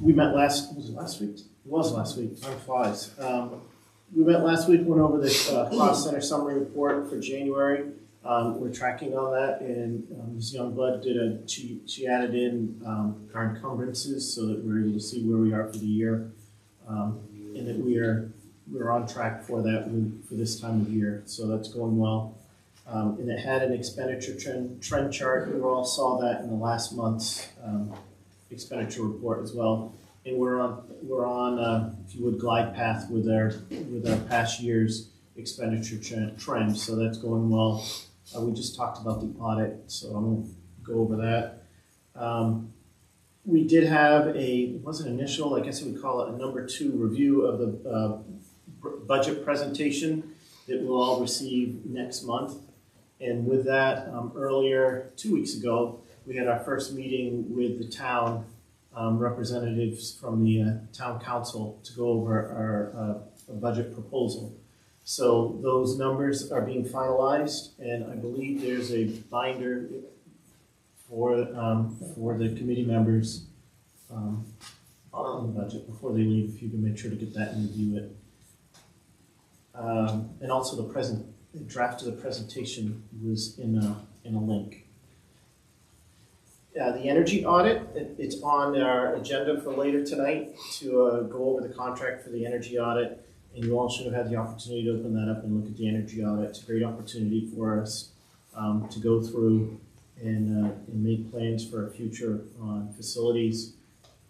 We met last week? It was last week. Time flies. We met last week, went over this cost center summary report for January. We're tracking on that, and Ms. Youngblood she added in our encumbrances so that we're able to see where we are for the year, and that we're on track for that for this time of year. So that's going well. And it had an expenditure trend chart. We all saw that in the last month's expenditure report as well. And we're on if you would, glide path with our past year's expenditure trend. So that's going well. We just talked about the audit, so I won't go over that. We did have it wasn't initial, I guess we would call it a number 2 review of the budget presentation that we'll all receive next month. And with that, earlier, 2 weeks ago, we had our first meeting with the town representatives from the town council to go over our budget proposal. So those numbers are being finalized, and I believe there's a binder for the committee members on the budget before they leave. If you can make sure to get that and review it, and also the draft of the presentation was in a link. The energy audit, it's on our agenda for later tonight to go over the contract for the energy audit. And you all should have had the opportunity to open that up and look at the energy audit. It's a great opportunity for us to go through and make plans for our future facilities.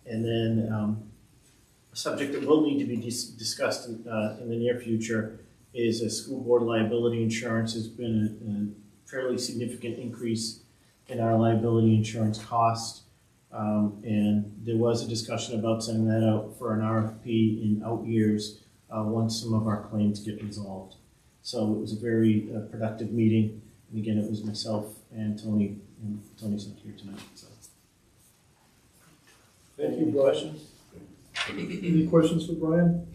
And then a subject that will need to be discussed in the near future is a school board liability insurance. Has been a fairly significant increase in our liability insurance cost. And there was a discussion about sending that out for an RFP in out years once some of our claims get resolved. So it was a very productive meeting. And again, it was myself and Tony, and Tony's not here tonight. So. Thank you, Brian. Questions? Any questions for Brian?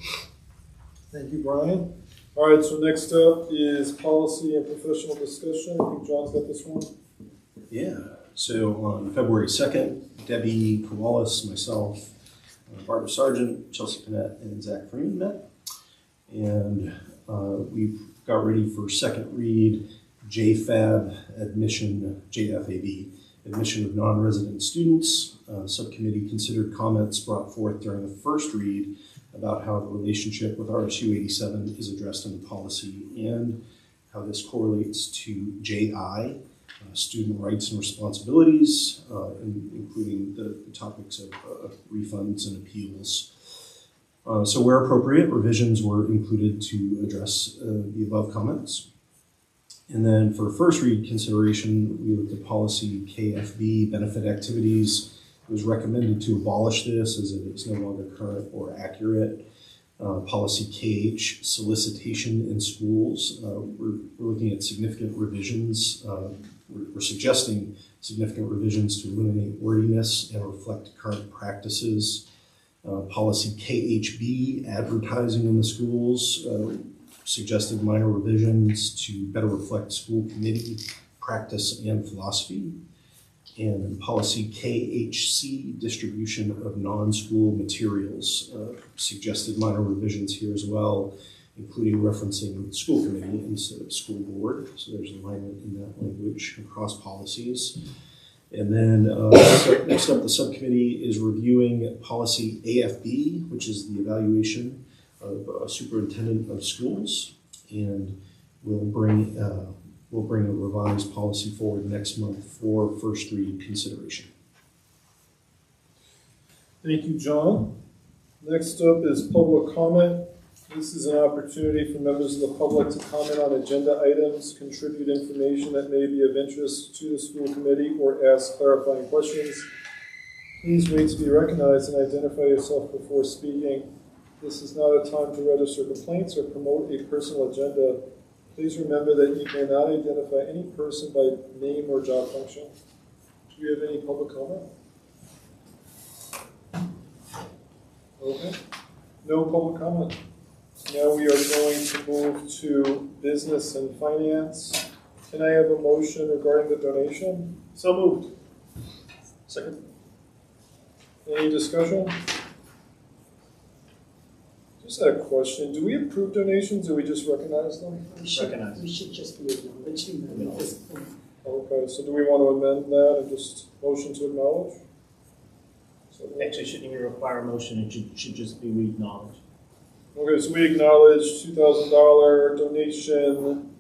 Thank you, Brian. All right, so next up is policy and professional discussion. I think John's got this one. Yeah, so on February 2nd, Debbie Kowalis, myself, Barbara Sargent, Chelsea Panett, and Zach Freeman met. And we got ready for second read JFAB admission, JFAB, admission of non-resident students. Subcommittee considered comments brought forth during the first read about how the relationship with RSU 87 is addressed in the policy and how this correlates to JI, student rights and responsibilities, including the topics of refunds and appeals. So where appropriate, revisions were included to address the above comments. And then for first read consideration, we looked at policy KFB, benefit activities. It was recommended to abolish this as it is no longer current or accurate. Policy KH, solicitation in schools. We're looking at significant revisions. We're suggesting significant revisions to eliminate wordiness and reflect current practices. Policy KHB, advertising in the schools. Suggested minor revisions to better reflect school committee practice and philosophy. And policy KHC, distribution of non-school materials. Suggested minor revisions here as well, including referencing the school committee instead of school board. So there's alignment in that language across policies. And then next up, the subcommittee is reviewing policy AFB, which is the evaluation of superintendent of schools, and we'll bring a revised policy forward next month for first read consideration. Thank you, John. Next up is public comment. This is an opportunity for members of the public to comment on agenda items, contribute information that may be of interest to the school committee, or ask clarifying questions. Please wait to be recognized and identify yourself before speaking. This is not a time to register complaints or promote a personal agenda. Please remember that you may not identify any person by name or job function. Do we have any public comment? Okay. No public comment. Now we are going to move to business and finance. Can I have a motion regarding the donation? So moved. Second. Any discussion? Just had a question. Do we approve donations or we just recognize them? We should Recognize. just be acknowledging them at this point. Okay, so do we want to amend that and just motion to acknowledge? So, Actually, shouldn't even require a motion, it should just be we acknowledge. okay, so we acknowledge $2,000 donation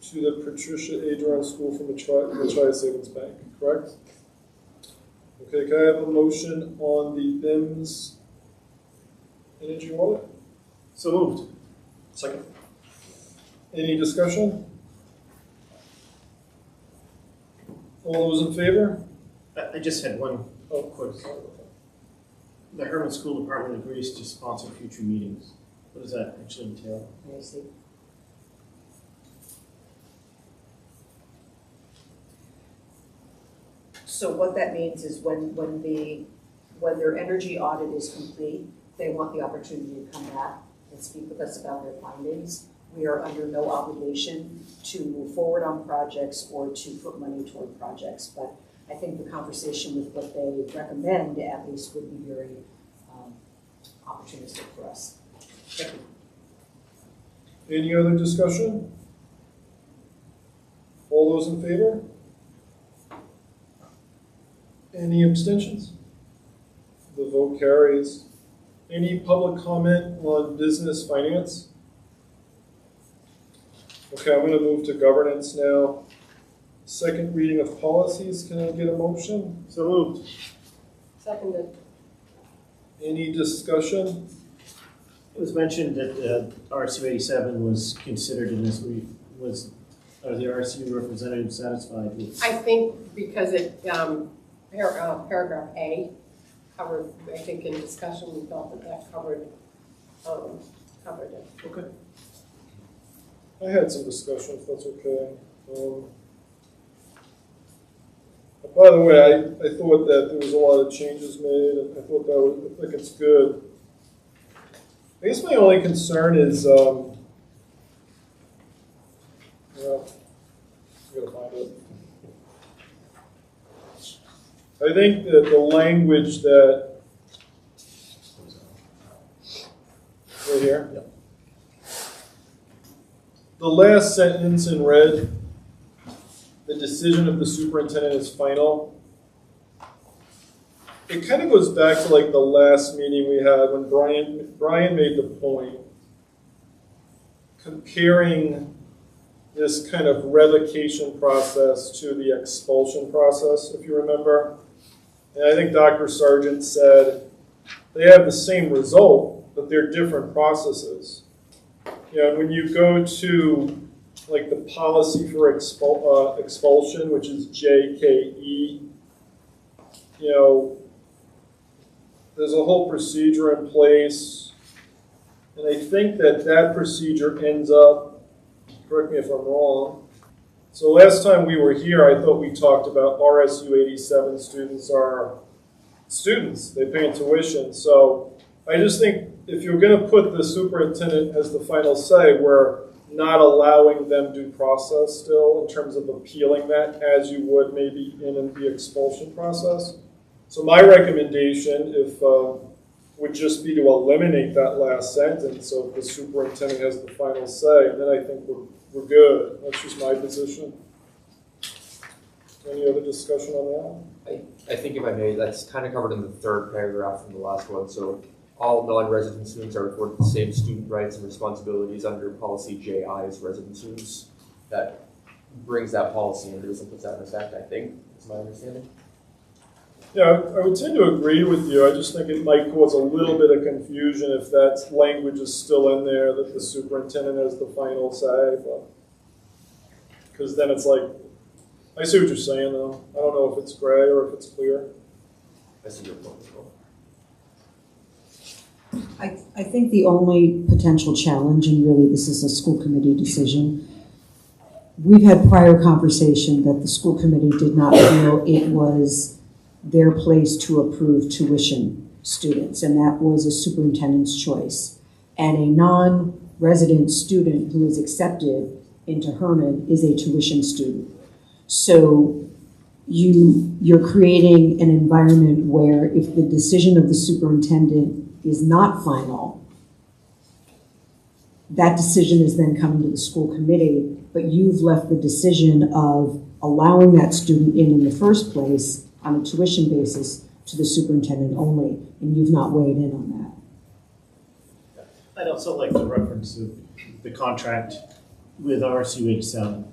to the Patricia Adron School from the Tri Savings Bank, correct? Okay, can I have a motion on the BIMS energy wallet? So moved. Second. Any discussion? All those in favor? I just had one Oh, quick. sorry about that. The Herman School Department agrees to sponsor future meetings. What does that actually entail? I see. So what that means is when their energy audit is complete, they want the opportunity to come back and speak with us about their findings. We are under no obligation to move forward on projects or to put money toward projects, but I think the conversation with what they recommend at least would be very opportunistic for us. Any other discussion? All those in favor? Any abstentions? The vote carries. Any public comment on business finance? Okay, I'm going to move to governance now. Second reading of policies. Can I get a motion? So moved. Seconded. Any discussion? It was mentioned that RSU 87 was considered in this. Are the RSU representatives satisfied with? I think because it, paragraph A covered, I think in discussion, we felt that covered it. Okay. I had some discussion, if that's okay. By the way, I thought that there was a lot of changes made, and I think it's good. I guess my only concern is, well, I gotta find it. I think that the language that, right here. Yep. The last sentence in red, the decision of the superintendent is final. It kind of goes back to like the last meeting we had when Brian made the point comparing this kind of revocation process to the expulsion process, if you remember. And I think Dr. Sargent said they have the same result, but they're different processes. You know, when you go to like the policy for expulsion, which is JKE, you know, there's a whole procedure in place, and I think that procedure ends up, correct me if I'm wrong, so last time we were here, I thought we talked about RSU 87 students are students, they pay tuition, so I just think if you're going to put the superintendent as the final say, we're not allowing them due process still in terms of appealing that as you would maybe in the expulsion process. So my recommendation, if would just be to eliminate that last sentence, so if the superintendent has the final say, and then I think we're good. That's just my position. Any other discussion on I think if I may, that's kind of covered in the third paragraph from the last one. So all non-resident students are afforded the same student rights and responsibilities under policy JI as resident students. That brings that policy and puts that in effect, I think, is my understanding. that? Yeah, I would tend to agree with you. I just think it might cause a little bit of confusion if that language is still in there, that the superintendent has the final say. Because then it's like, I see what you're saying, though. I don't know if it's gray or if it's clear. I see your point as well. I think the only potential challenge, and really this is a school committee decision, we've had prior conversation that the school committee did not feel it was their place to approve tuition students, and that was a superintendent's choice. And a non-resident student who is accepted into Herman is a tuition student. So you're creating an environment where if the decision of the superintendent is not final, that decision is then coming to the school committee, but you've left the decision of allowing that student in the first place on a tuition basis to the superintendent only, and you've not weighed in on that. I'd also like to reference the contract with RSU 87.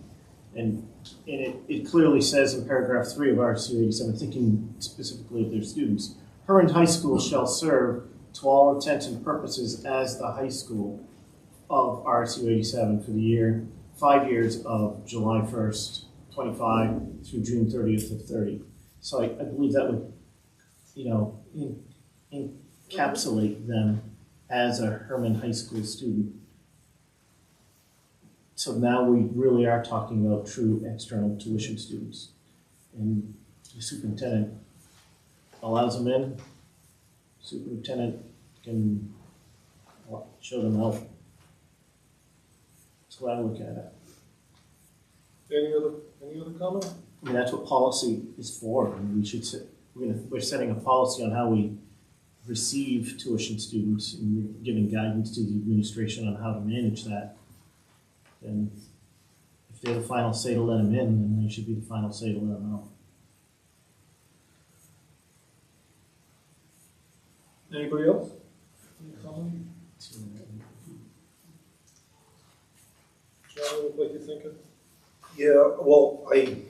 And it clearly says in paragraph 3 of RSU 87, thinking specifically of their students, Herman High School shall serve to all intents and purposes as the high school of RSU 87 for the year, 5 years of July 1st, 25 through June 30th of 30. So I believe that would, encapsulate them as a Herman High School student. So now we really are talking about true external tuition students. And the superintendent allows them in. Superintendent can show them out. That's what I look at it. Any other comment? I mean, that's what policy is for. I mean, we're setting a policy on how we receive tuition students, and we're giving guidance to the administration on how to manage that. And if they're the final say to let them in, then they should be the final say to let them out. Anybody else? Any comment? John, look like you're thinking. Yeah, well, I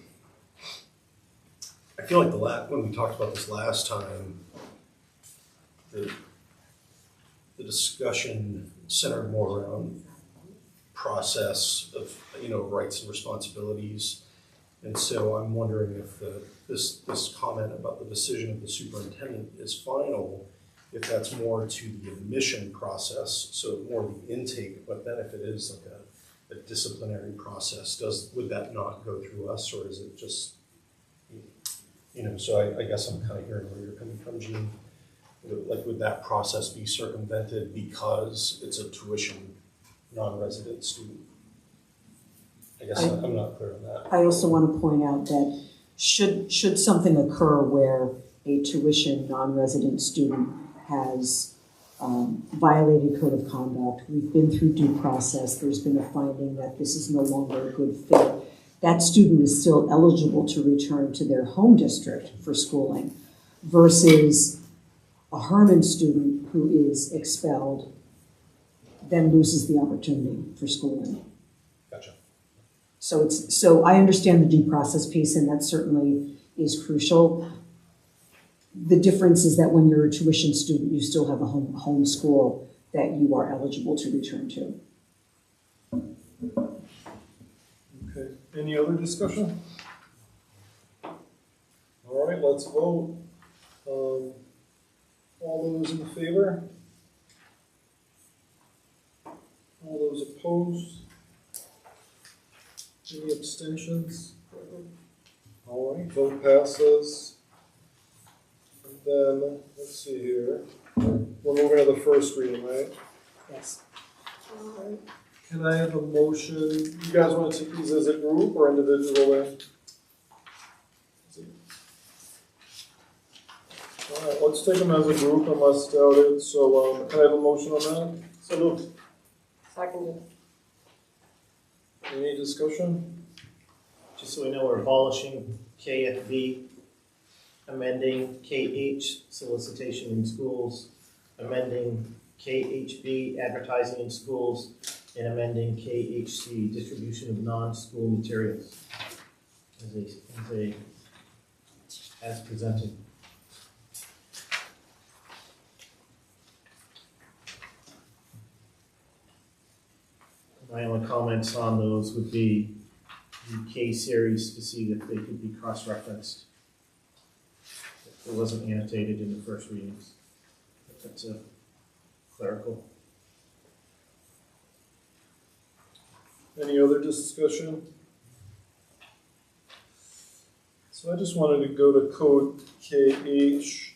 feel like when we talked about this last time, the discussion centered more around process of rights and responsibilities, and so I'm wondering if this comment about the decision of the superintendent is final, if that's more to the admission process, so more the intake, but then if it is like a disciplinary process, would that not go through us, or is it just, so I guess I'm kind of hearing where you're coming from, Gene. Like, would that process be circumvented because it's a tuition non-resident student? I guess I'm not clear on that. I also want to point out that should something occur where a tuition non-resident student has violated code of conduct, we've been through due process, there's been a finding that this is no longer a good fit, that student is still eligible to return to their home district for schooling versus a Herman student who is expelled then loses the opportunity for schooling. Gotcha. So I understand the due process piece, and that certainly is crucial. The difference is that when you're a tuition student, you still have a home school that you are eligible to return to. Okay, any other discussion? All right, let's vote. All those in favor? All those opposed? Any abstentions? All right, vote passes. And then, let's see here. We're moving to the first reading, right? Yes. All right. Can I have a motion? You guys want to take these as a group or individually? All right, let's take them as a group unless doubted. So can I have a motion on that? So moved. Seconded. Any discussion? Just so we know, we're abolishing KFB, amending KH, solicitation in schools, amending KHB, advertising in schools, and amending KHC, distribution of non-school materials, as presented. My only comments on those would be the K series to see that they could be cross-referenced. It wasn't annotated in the first readings. That's a clerical. Any other discussion? So I just wanted to go to code KH,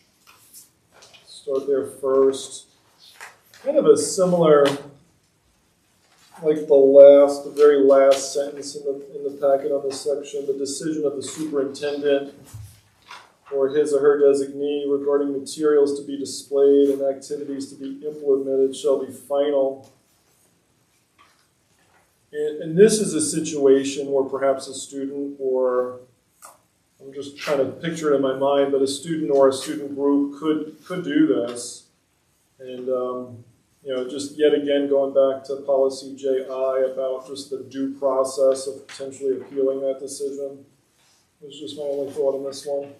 start there first. Kind of a similar, like the very last sentence in the packet on this section, the decision of the superintendent or his or her designee regarding materials to be displayed and activities to be implemented shall be final. And this is a situation where perhaps a student, or I'm just trying to picture it in my mind, but a student or a student group could do this. And, just yet again going back to policy JI about just the due process of potentially appealing that decision. It was just my only thought on this one.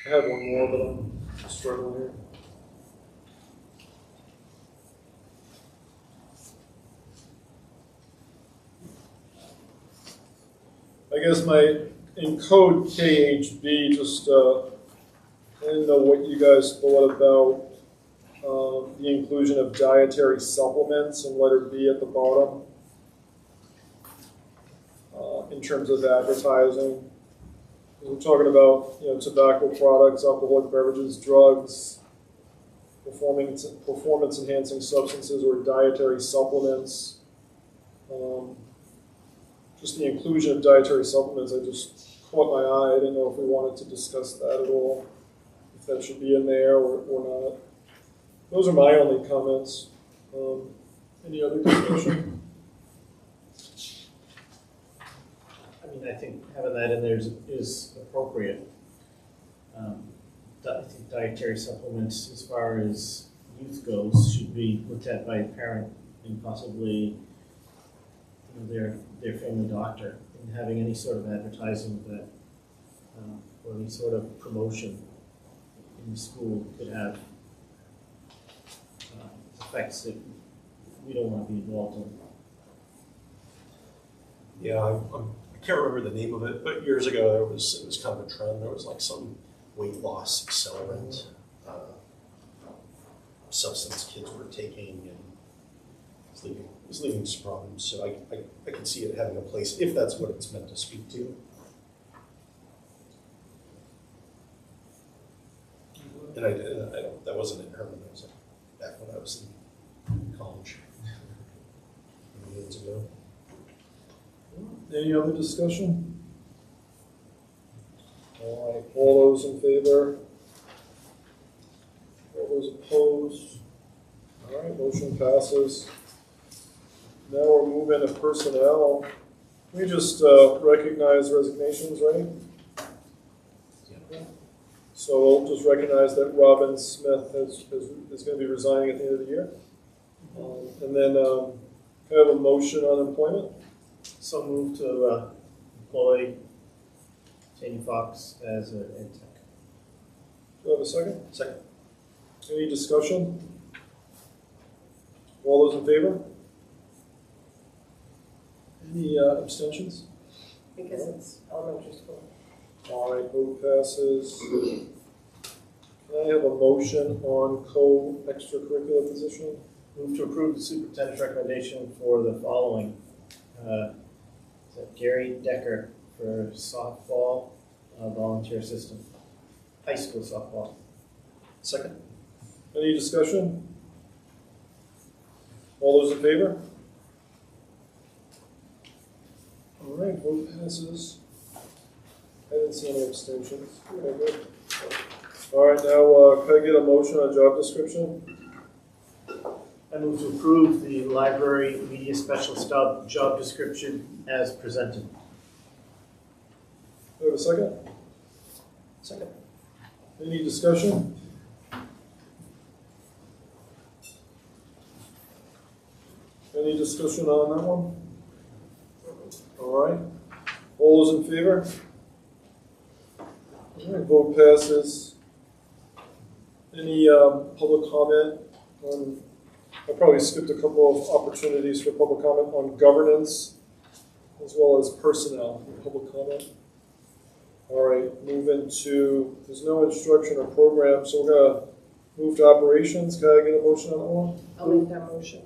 I had one more, but I'm struggling here. I guess in code KHB, just I didn't know what you guys thought about the inclusion of dietary supplements in letter B at the bottom in terms of advertising. We're talking about tobacco products, alcoholic beverages, drugs, performance enhancing substances, or dietary supplements. Just the inclusion of dietary supplements, I just caught my eye. I didn't know if we wanted to discuss that at all, if that should be in there or not. Those are my only comments. Any other discussion? I think having that in there is appropriate. I think dietary supplements, as far as youth goes, should be looked at by a parent and possibly their family doctor, and having any sort of advertising of that or any sort of promotion in the school could have effects that we don't want to be involved in. Yeah, I can't remember the name of it, but years ago it was kind of a trend. There was like some weight loss accelerant substance kids were taking, and it was leaving some problems. So I can see it having a place if that's what it's meant to speak to. And I don't, that wasn't in Herman. That was back when I was in college, years ago. Any other discussion? All right, all those in favor? All those opposed? All right, motion passes. Now we're moving to personnel. We just recognize resignations, right? Yeah. So we'll just recognize that Robin Smith is going to be resigning at the end of the year. And then can I have a motion on employment? So move to employ Jamie Fox as an ed tech. Do I have a second? Second. Any discussion? All those in favor? Any abstentions? Because it's elementary school. All right, vote passes. Can I have a motion on co-extracurricular position? Move to approve the superintendent's recommendation for the following. Is that Gary Decker for softball volunteer assistant, high school softball. Second. Any discussion? All those in favor? All right, vote passes. I didn't see any abstentions. Okay, good. All right, now, can I get a motion on job description? I move to approve the library media specialist job description as presented. Do I have a second? Second. Any discussion? Any discussion on that one? All right. All those in favor? All right, vote passes. Any public comment on, I probably skipped a couple of opportunities for public comment on governance as well as personnel for public comment. All right, move into, there's no instruction or program, so we're gonna move to operations. Can I get a motion on that one? I'll make that motion.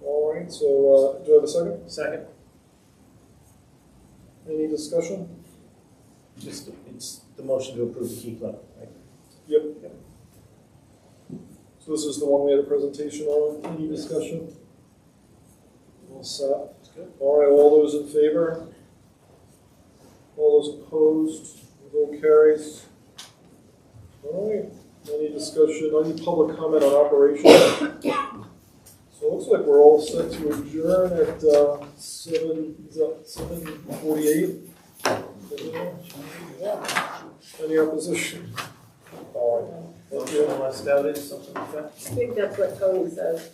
All right, so do I have a second? Second. Any discussion? Just, it's the motion to approve the key club, right? Yep. So this is the one we had a presentation on. Any discussion? All set. All right, all those in favor? All those opposed? Vote carries. All right, any discussion, any public comment on operations? So it looks like we're all set to adjourn at 7:48. Any opposition? All right. Motion unless doubted, something like that. I think that's what Tony says.